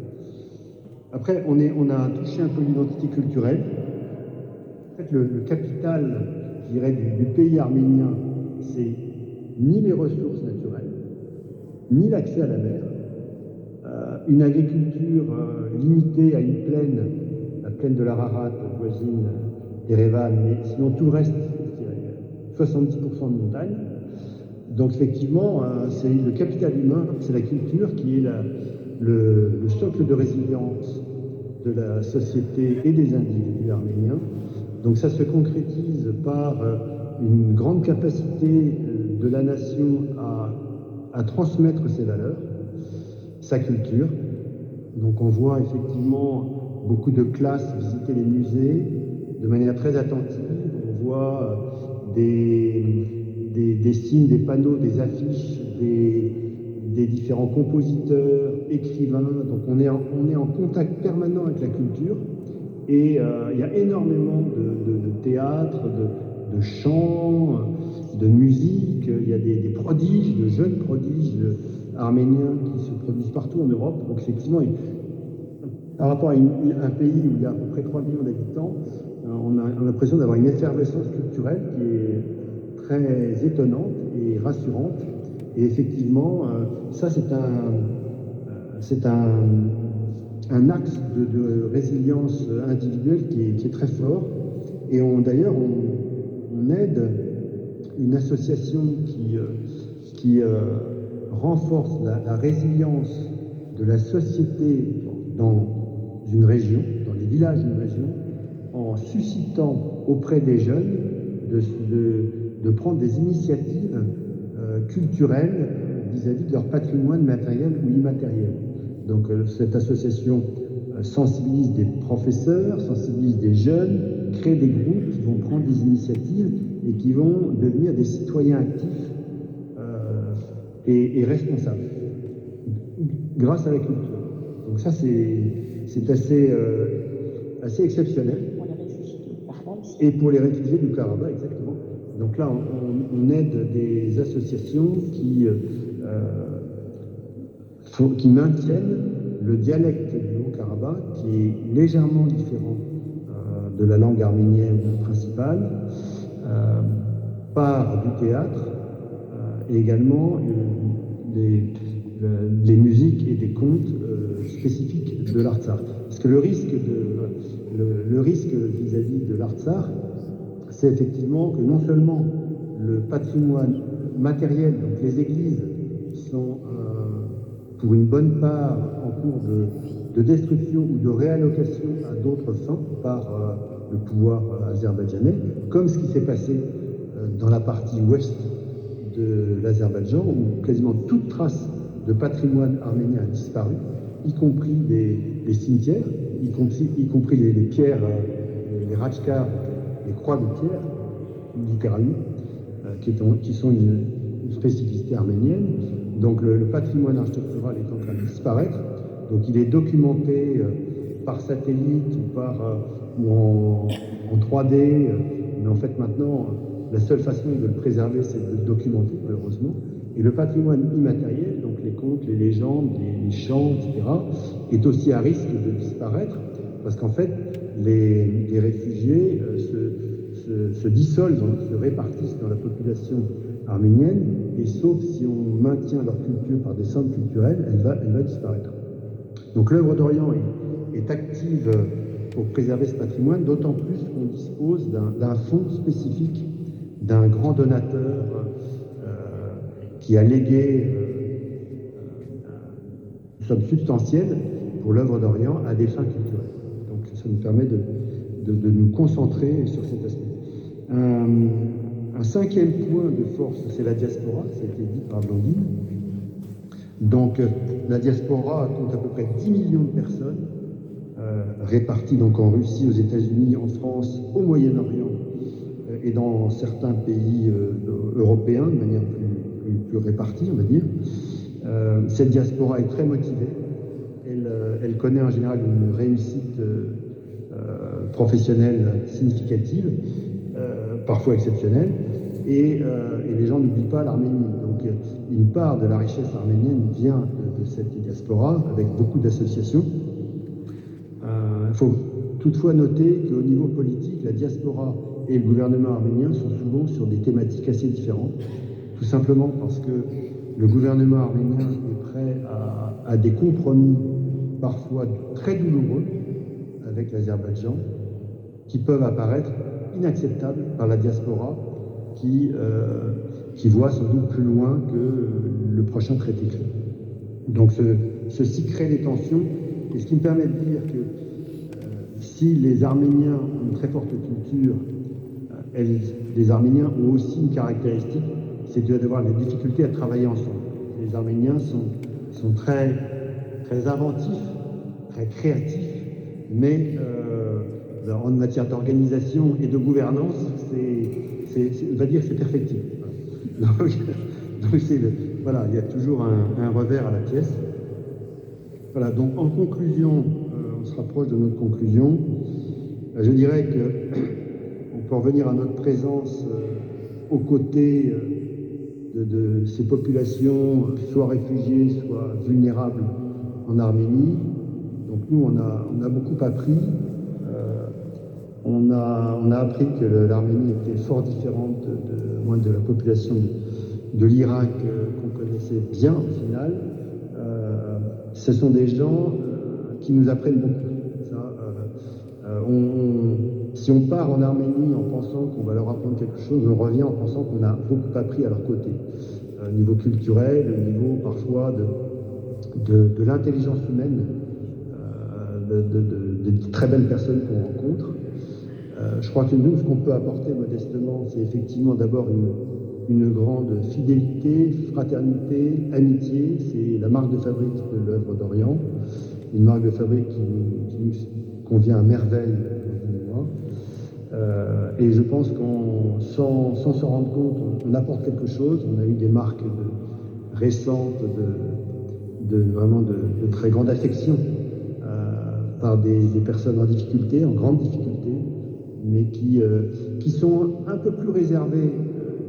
Après, on a touché un peu l'identité culturelle. En fait, le capital, je dirais, du pays arménien, c'est ni les ressources naturelles, ni l'accès à la mer, une agriculture limitée à une plaine, la plaine de l'Ararat, voisine d'Erevan, mais sinon tout le reste, je dirais, 70% de montagne. Donc effectivement, c'est le capital humain, c'est la culture qui est le socle de résilience de la société et des individus arméniens. Donc ça se concrétise par une grande capacité de la nation à transmettre ses valeurs, sa culture. Donc on voit effectivement beaucoup de classes visiter les musées de manière très attentive. On voit des signes, des panneaux, des affiches, des différents compositeurs, écrivains. Donc on est en contact permanent avec la culture. Et il y a énormément de théâtre, de chant, de musique. Il y a des prodiges, de jeunes prodiges arméniens qui se produisent partout en Europe. Donc effectivement, par rapport à un pays où il y a à peu près 3 millions d'habitants, on a l'impression d'avoir une effervescence culturelle qui est très étonnante et rassurante. Et effectivement, ça c'est un axe de résilience individuelle qui est très fort. Et d'ailleurs, on aide une association qui renforce la résilience de la société dans une région, dans les villages d'une région, en suscitant auprès des jeunes de prendre des initiatives culturelles vis-à-vis de leur patrimoine matériel ou immatériel. Donc cette association sensibilise des professeurs, sensibilise des jeunes, crée des groupes qui vont prendre des initiatives et qui vont devenir des citoyens actifs et responsables grâce à la culture. Donc ça c'est assez exceptionnel. Pour les réfugiés du Karabakh. Et pour les réfugiés du Karabakh, exactement. Donc là, on aide des associations qui maintiennent le dialecte du Haut-Karabakh, qui est légèrement différent de la langue arménienne principale, par du théâtre et également des musiques et des contes spécifiques de l'Artsakh. Parce que le risque vis-à-vis de l'Artsakh, c'est effectivement que non seulement le patrimoine matériel, donc les églises, sont pour une bonne part en cours de destruction ou de réallocation à d'autres fins par le pouvoir azerbaïdjanais, comme ce qui s'est passé dans la partie ouest de l'Azerbaïdjan, où quasiment toute trace de patrimoine arménien a disparu, y compris des cimetières, y compris les pierres, les rajkas, les croix de pierre, littéralement, qui sont une spécificité arménienne. Donc le patrimoine architectural est en train de disparaître. Donc il est documenté par satellite ou en 3D, mais en fait maintenant, la seule façon de le préserver, c'est de le documenter, malheureusement. Et le patrimoine immatériel, donc les contes, les légendes, les chants, etc., est aussi à risque de disparaître, parce qu'en fait, les réfugiés se dissolvent, se répartissent dans la population arménienne, et sauf si on maintient leur culture par des centres culturels, elle va disparaître. Donc l'œuvre d'Orient est active pour préserver ce patrimoine, d'autant plus qu'on dispose d'un fonds spécifique d'un grand donateur qui a légué une somme substantielle pour l'œuvre d'Orient à des fins culturelles. Donc ça nous permet de nous concentrer sur cet aspect. Un cinquième point de force, c'est la diaspora, ça a été dit par Blandine. Donc la diaspora compte à peu près 10 millions de personnes, réparties donc en Russie, aux États-Unis, en France, au Moyen-Orient et dans certains pays européens de manière plus répartie, on va dire. Cette diaspora est très motivée. Elle connaît en général une réussite professionnelle significative, parfois exceptionnelle, et les gens n'oublient pas l'Arménie. Donc une part de la richesse arménienne vient de cette diaspora, avec beaucoup d'associations. Il faut toutefois noter qu'au niveau politique, la diaspora et le gouvernement arménien sont souvent sur des thématiques assez différentes, tout simplement parce que le gouvernement arménien est prêt à des compromis parfois très douloureux avec l'Azerbaïdjan, qui peuvent apparaître inacceptables par la diaspora qui voit sans doute plus loin que le prochain traité clé. Donc ceci crée des tensions, et ce qui me permet de dire que si les Arméniens ont une très forte culture, les Arméniens ont aussi une caractéristique, c'est d'avoir des difficultés à travailler ensemble. Les Arméniens sont très, très inventifs, très créatifs, mais en matière d'organisation et de gouvernance, on va dire que c'est perfectible. Donc voilà, il y a toujours un revers à la pièce. Voilà, donc en conclusion, on se rapproche de notre conclusion. Je dirais qu'on peut revenir à notre présence aux côtés de ces populations, soit réfugiées, soit vulnérables en Arménie. Donc nous, on a beaucoup appris. On a appris que l'Arménie était fort différente de la population de l'Irak qu'on connaissait bien au final. Ce sont des gens qui nous apprennent beaucoup. Si on part en Arménie en pensant qu'on va leur apprendre quelque chose, on revient en pensant qu'on a beaucoup appris à leur côté. Au niveau culturel, au niveau parfois de l'intelligence humaine, de très belles personnes qu'on rencontre. Je crois que nous, ce qu'on peut apporter modestement, c'est effectivement d'abord une grande fidélité, fraternité, amitié. C'est la marque de fabrique de l'œuvre d'Orient, une marque de fabrique qui nous convient à merveille. Et je pense sans s'en rendre compte, on apporte quelque chose. On a eu des marques récentes vraiment de très grande affection par des personnes en difficulté, en grande difficulté, mais qui sont un peu plus réservées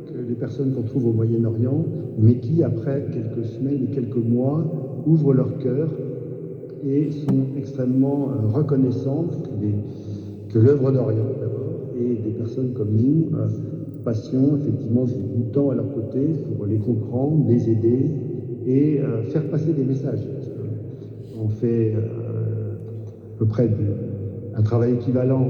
que les personnes qu'on trouve au Moyen-Orient, mais qui, après quelques semaines et quelques mois, ouvrent leur cœur et sont extrêmement reconnaissantes que l'œuvre d'Orient, d'abord, et des personnes comme nous, passions effectivement du temps à leur côté pour les comprendre, les aider et faire passer des messages. On fait à peu près un travail équivalent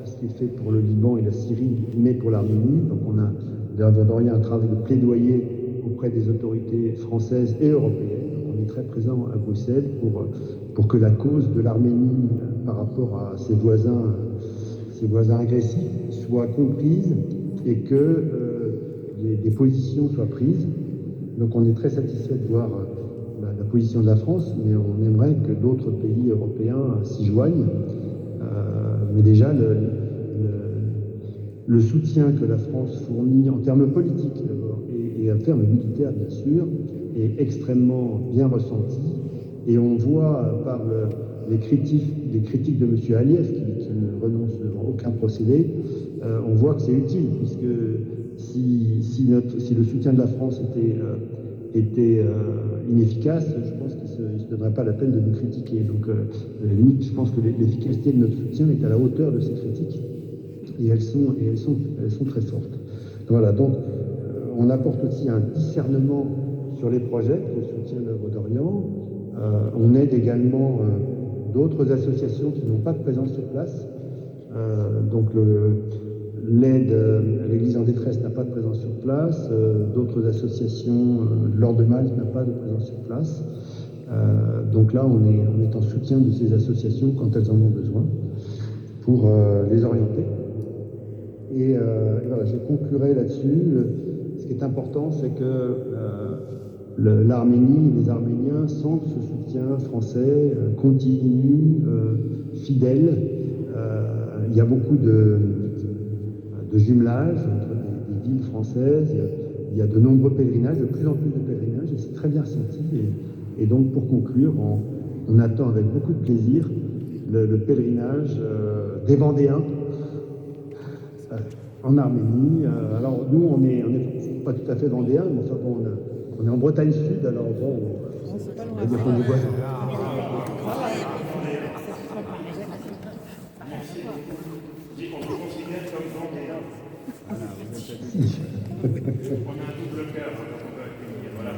à ce qui est fait pour le Liban et la Syrie, mais pour l'Arménie. Donc on a l'œuvre d'Orient un travail de plaidoyer auprès des autorités françaises et européennes. Donc on est très présent à Bruxelles pour que la cause de l'Arménie par rapport à ses voisins agressifs soit comprise et que des positions soient prises. Donc on est très satisfait de voir la position de la France, mais on aimerait que d'autres pays européens s'y joignent. Mais déjà, le soutien que la France fournit en termes politiques d'abord et en termes militaires bien sûr est extrêmement bien ressenti. Et on voit par les critiques de M. Aliyev, qui ne renonce devant aucun procédé, on voit que c'est utile, puisque si le soutien de la France était inefficace, je pense qu'il ne se donnerait pas la peine de nous critiquer. Donc, à la limite, je pense que l'efficacité de notre soutien est à la hauteur de ces critiques, et elles sont très fortes. Voilà, donc on apporte aussi un discernement sur les projets de soutien de l'œuvre d'Orient. On aide également d'autres associations qui n'ont pas de présence sur place. Donc l'aide à l'Église en détresse n'a pas de présence sur place. D'autres associations, l'Ordre de Malte n'a pas de présence sur place. Donc là, on est en soutien de ces associations quand elles en ont besoin pour les orienter. Et voilà, je conclurai là-dessus. Ce qui est important, c'est que l'Arménie et les Arméniens sentent ce soutien français continu, fidèle. Il y a beaucoup de jumelage entre des villes françaises. Il y a de nombreux pèlerinages, de plus en plus de pèlerinages, et c'est très bien ressenti. Et donc, pour conclure, on attend avec beaucoup de plaisir le pèlerinage des Vendéens en Arménie. Alors, nous, on n'est pas tout à fait vendéens, mais enfin, bon, on est en Bretagne Sud, alors bon, on va dire qu'on est voisins. On vous considère comme vendéen. On a un double cœur quand on peut accueillir. Voilà.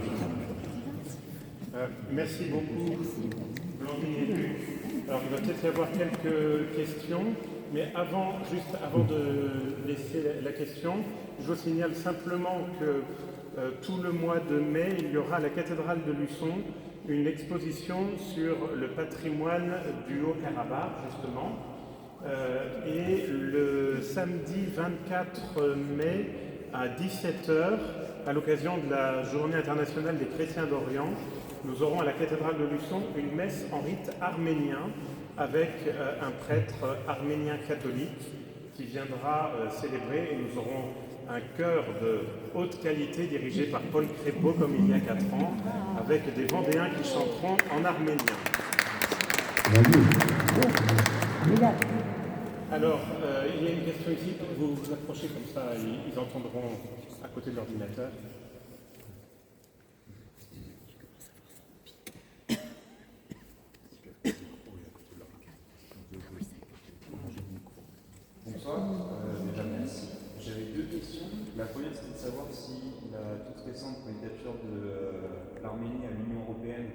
Merci beaucoup, Blandine et Luc. Alors, il va peut-être y avoir quelques questions, mais juste avant de laisser la question, je vous signale simplement que tout le mois de mai, il y aura à la cathédrale de Luçon une exposition sur le patrimoine du Haut-Karabakh, justement. Et le samedi 24 mai à 17h, à l'occasion de la Journée internationale des chrétiens d'Orient, nous aurons à la cathédrale de Luçon une messe en rite arménien avec un prêtre arménien catholique qui viendra célébrer, et nous aurons un chœur de haute qualité dirigé par Paul Crépeau comme il y a 4 ans, avec des Vendéens qui chanteront en arménien. Alors, il y a une question ici, vous vous approchez comme ça, ils entendront à côté de l'ordinateur. Bonsoir, déjà merci. J'avais 2 questions. La première, c'était de savoir si la toute récente candidature de l'Arménie à l'Union européenne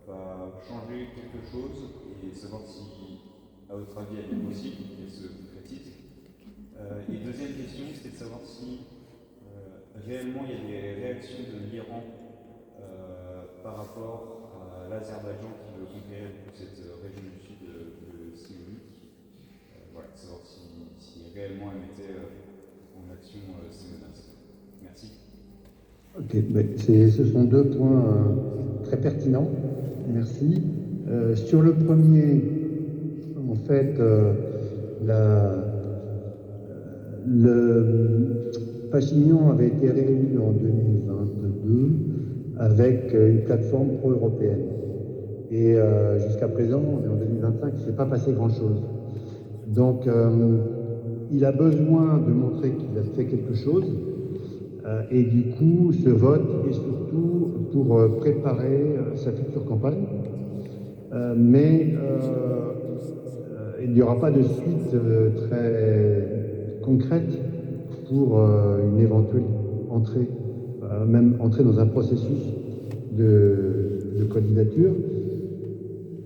va changer quelque chose, et savoir si, à votre avis, elle est possible qu'elle se concrétise. Et deuxième question, c'était de savoir si réellement il y a des réactions de l'Iran par rapport à l'Azerbaïdjan qui veut conquérir cette région du sud de Syrie. Voilà, savoir si réellement elle mettait en action ces menaces. Merci. Ok, ce sont 2 points très pertinents. Merci. Sur le premier, en fait, le Pachinian avait été réélu en 2022 avec une plateforme pro-européenne. Et jusqu'à présent, on est en 2025, il ne s'est pas passé grand-chose. Donc, il a besoin de montrer qu'il a fait quelque chose. Et du coup, ce vote est surtout pour préparer sa future campagne. Mais il n'y aura pas de suite très concrète pour une éventuelle entrée, même entrer dans un processus de candidature.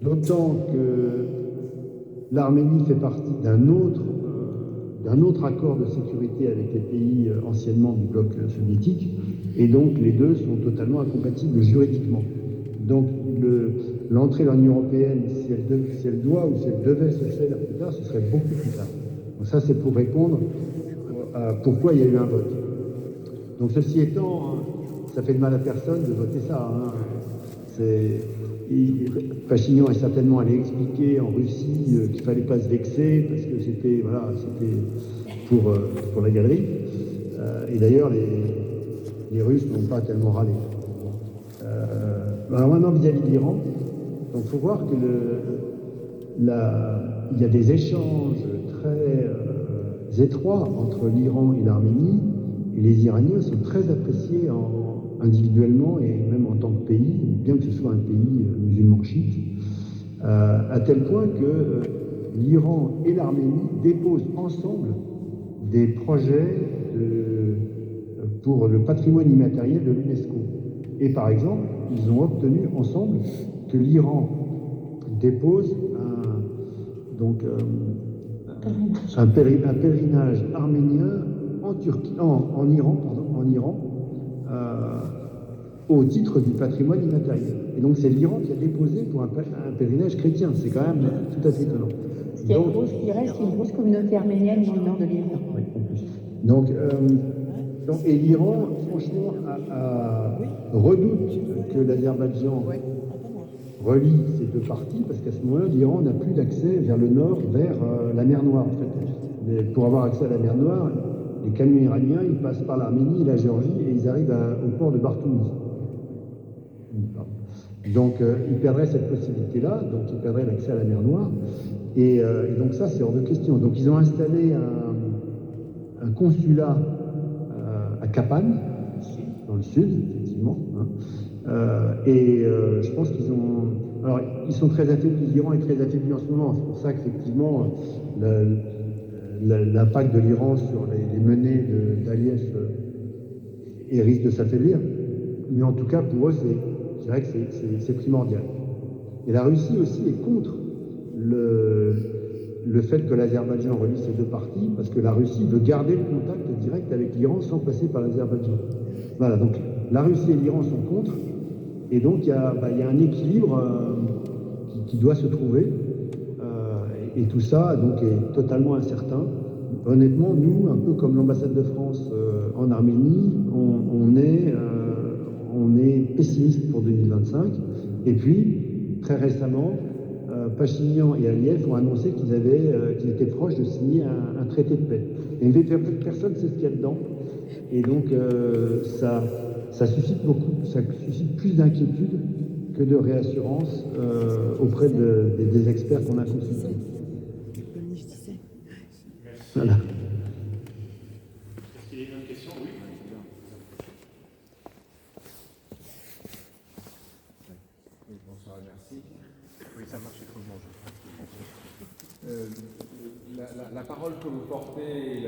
D'autant que l'Arménie fait partie d'un autre accord de sécurité avec les pays anciennement du bloc soviétique, et donc les deux sont totalement incompatibles juridiquement. Donc l'entrée dans l'Union européenne, si elle doit ou si elle devait se faire plus tard, ce serait beaucoup plus tard. Donc ça, c'est pour répondre à pourquoi il y a eu un vote. Donc ceci étant, ça fait de mal à personne de voter ça. Hein. Pachinian est certainement allé expliquer en Russie qu'il ne fallait pas se vexer parce que c'était pour la galerie. Et d'ailleurs, les Russes n'ont pas tellement râlé. Alors maintenant, vis-à-vis de l'Iran, il faut voir que il y a des échanges très étroits entre l'Iran et l'Arménie, et les Iraniens sont très appréciés individuellement et même en tant que pays, bien que ce soit un pays musulman chiite, à tel point que l'Iran et l'Arménie déposent ensemble des projets pour le patrimoine immatériel de l'UNESCO. Et par exemple, ils ont obtenu ensemble que l'Iran dépose un pèlerinage arménien en Iran, au titre du patrimoine immatériel. Et donc c'est l'Iran qui a déposé pour un pèlerinage chrétien. C'est quand même tout à fait étonnant. Il reste une grosse communauté arménienne dans le nord de l'Iran. Oui, en plus. Et l'Iran, franchement, redoute que l'Azerbaïdjan relie ces deux parties, parce qu'à ce moment-là, l'Iran n'a plus d'accès vers le nord, vers la mer Noire. En fait. Mais pour avoir accès à la mer Noire, les camions iraniens, ils passent par l'Arménie et la Géorgie et ils arrivent au port de Bartouny. Donc, ils perdraient cette possibilité-là, donc ils perdraient l'accès à la mer Noire. Et donc ça, c'est hors de question. Donc, ils ont installé un consulat à Kapan, dans le sud, effectivement. Je pense qu'ils ont... Alors, ils sont très affaiblis, l'Iran est très affaibli en ce moment. C'est pour ça qu'effectivement, l'impact de l'Iran sur les menées d'Aliyev risque de s'affaiblir. Mais en tout cas, pour eux, je dirais que c'est primordial. Et la Russie aussi est contre le fait que l'Azerbaïdjan relie ces deux parties, parce que la Russie veut garder le contact direct avec l'Iran sans passer par l'Azerbaïdjan. Voilà, donc la Russie et l'Iran sont contre, et donc il y a un équilibre qui doit se trouver, et tout ça donc est totalement incertain. Honnêtement, nous, un peu comme l'ambassade de France en Arménie, on est pessimiste pour 2025, et puis, très récemment, Pachinian et Aliyev ont annoncé qu'ils étaient proches de signer un traité de paix. Et personne ne sait ce qu'il y a dedans. Et donc, ça suscite plus d'inquiétude que de réassurance auprès des experts qu'on a consultés. Voilà. Est-ce qu'il y a une autre question? Oui. Bonsoir, merci. Oui, ça marche, il faut manger. La parole que vous portez,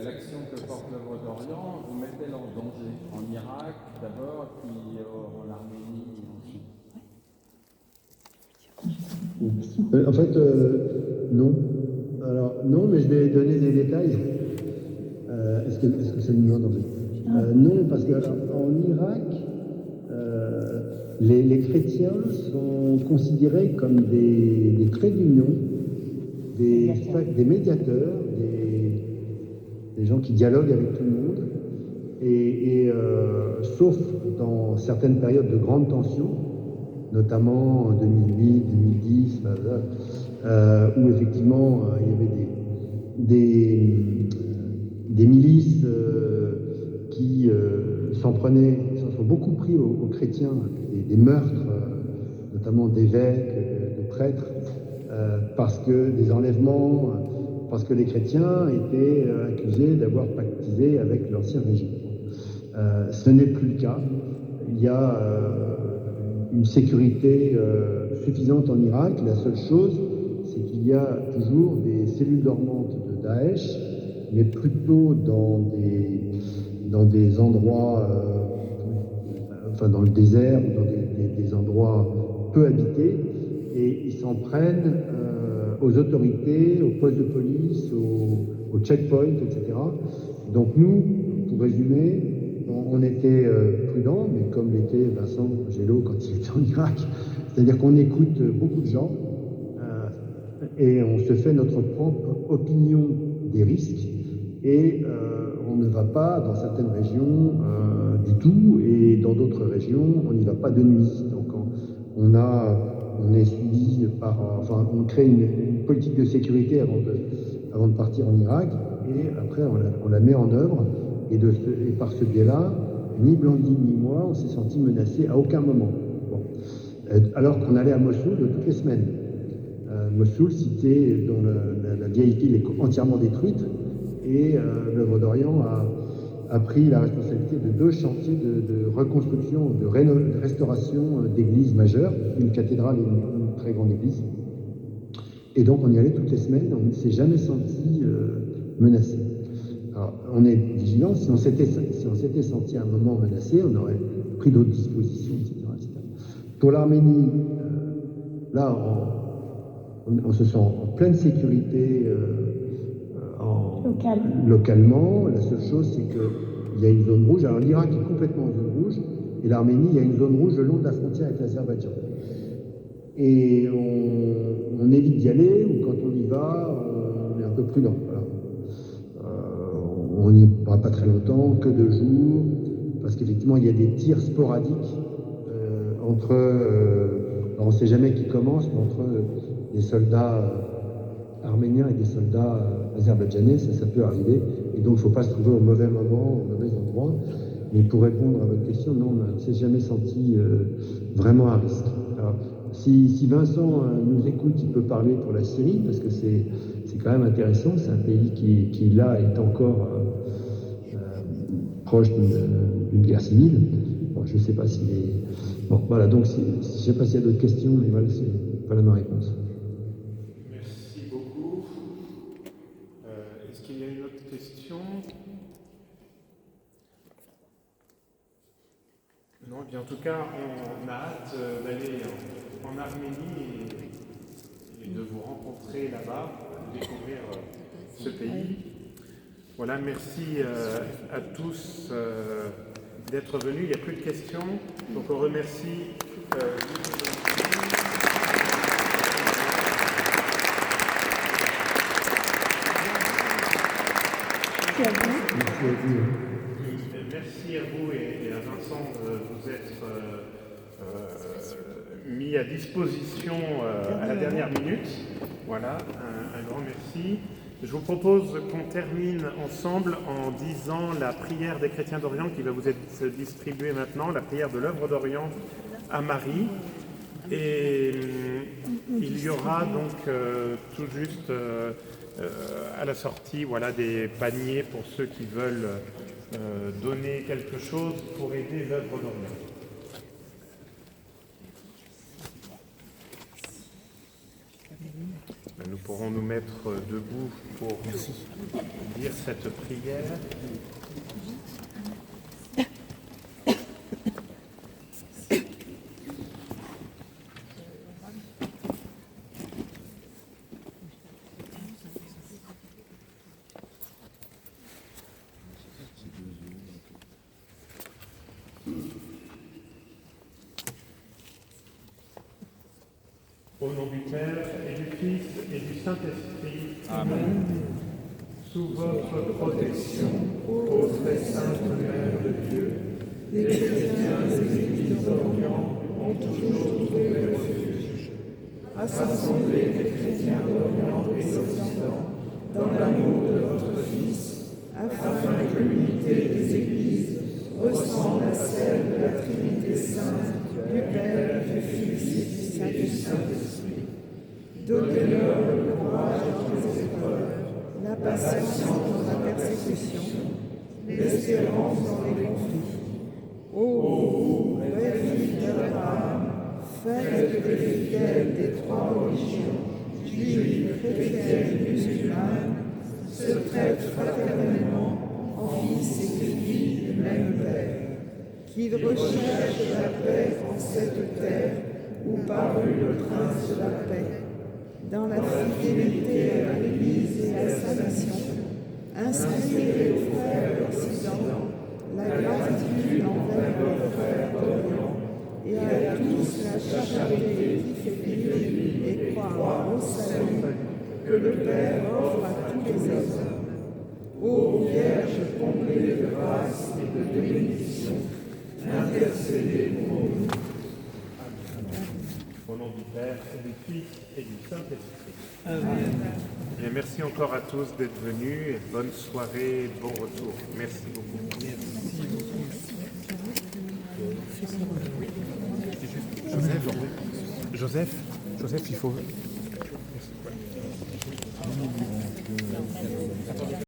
l'action que porte l'œuvre d'Orient, vous mettez-elle en danger en Irak d'abord, puis en Arménie ensuite? En fait, non. Alors, non, mais je vais donner des détails. Est-ce que c'est mieux en danger? Non, parce qu'en Irak, les chrétiens sont considérés comme des traits d'union, des médiateurs, des gens qui dialoguent avec tout le monde, et sauf dans certaines périodes de grande tension, notamment en 2008, 2010, où effectivement il y avait des milices qui s'en sont beaucoup pris aux chrétiens, des meurtres, notamment d'évêques, de prêtres, parce que des enlèvements, parce que les chrétiens étaient accusés d'avoir pactisé avec l'ancien régime. Ce n'est plus le cas. Il y a une sécurité suffisante en Irak. La seule chose, c'est qu'il y a toujours des cellules dormantes de Daesh, mais plutôt dans des endroits, dans le désert ou dans des endroits peu habités, et ils s'en prennent aux autorités, aux postes de police, aux checkpoints, etc. Donc nous, pour résumer, on était prudents, mais comme l'était Vincent Gélo quand il était en Irak, c'est-à-dire qu'on écoute beaucoup de gens et on se fait notre propre opinion des risques, et on ne va pas dans certaines régions du tout, et dans d'autres régions, on n'y va pas de nuit. Donc on est suivi par, enfin, on crée une politique de sécurité avant de partir en Irak, et après on la met en œuvre, et par ce biais-là, ni Blandine ni moi, on s'est senti menacés à aucun moment. Bon. Alors qu'on allait à Mossoul toutes les semaines. Mossoul, cité dont la vieille ville est entièrement détruite, et l'œuvre d'Orient a pris la responsabilité de 2 chantiers de reconstruction, de restauration d'églises majeures, une cathédrale et une très grande église. Et donc on y allait toutes les semaines, on ne s'est jamais senti menacé. Alors, on est vigilant, si on s'était senti à un moment menacé, on aurait pris d'autres dispositions, etc. Pour l'Arménie, là, on se sent en pleine sécurité localement. La seule chose, c'est qu'il y a une zone rouge. Alors l'Irak est complètement en zone rouge, et l'Arménie, il y a une zone rouge le long de la frontière avec l'Azerbaïdjan. Et on évite d'y aller, ou quand on y va, on est un peu prudent. Voilà. On n'y va pas très longtemps, que 2 jours, parce qu'effectivement, il y a des tirs sporadiques entre... alors on ne sait jamais qui commence, mais entre des soldats arméniens et des soldats azerbaïdjanais, ça peut arriver. Et donc, il ne faut pas se trouver au mauvais moment, au mauvais endroit. Mais pour répondre à votre question, non, on ne s'est jamais senti vraiment à risque. Alors, si Vincent nous écoute, il peut parler pour la Syrie, parce que c'est quand même intéressant. C'est un pays qui là, est encore proche d'une guerre civile. Bon, je ne sais pas s'il est... Bon, voilà, donc je ne sais pas s'il y a d'autres questions, mais voilà, c'est pas ma réponse. Merci beaucoup. Est-ce qu'il y a une autre question? Non, eh bien, en tout cas, on a hâte d'aller en Arménie et de vous rencontrer là-bas, de découvrir ce pays. Voilà, merci à tous d'être venus. Il n'y a plus de questions, donc on remercie. Merci à vous et à Vincent de vous être mis à disposition à la dernière minute. Voilà, un grand merci. Je vous propose qu'on termine ensemble en disant la prière des chrétiens d'Orient qui va vous être distribuée maintenant, la prière de l'œuvre d'Orient à Marie. Et il y aura donc tout juste à la sortie, voilà, des paniers pour ceux qui veulent donner quelque chose pour aider l'œuvre d'Orient. Nous pourrons nous mettre debout pour dire cette prière. Au nom du Père et du Fils et du Saint-Esprit. Amen. Sous votre protection, ô très sainte Mère de Dieu, les chrétiens des églises d'Orient ont toujours trouvé refuge. Assemblez les chrétiens d'Orient et d'Occident dans l'amour de votre Fils, afin que l'unité des églises ressemble à celle de la Trinité sainte, du Père, du Fils et du Saint-Esprit. Donnez-leur le courage dans les épreuves, la patience dans la persécution, l'espérance dans les conflits. Ô vous, reine d'Abraham, faites que les fidèles des 3 religions, juives, chrétiennes et musulmanes, se traitent fraternellement en fils et filles du même Père. Qu'ils recherchent la paix en cette terre où parle le prince de la paix. Dans la fidélité à l'Église et à sa nation, inspirez aux frères d'Occident la gratitude envers leurs frères d'Orient et à tous la charité qui fait vivre et croire au salut que le Père offre à tous les hommes. Ô Vierge comblée de grâce et de bénédiction, intercédez pour nous. Au nom du Père, et du Fils et du Saint-Esprit. Amen. Bien, merci encore à tous d'être venus et bonne soirée, bon retour. Merci beaucoup. Joseph, il faut...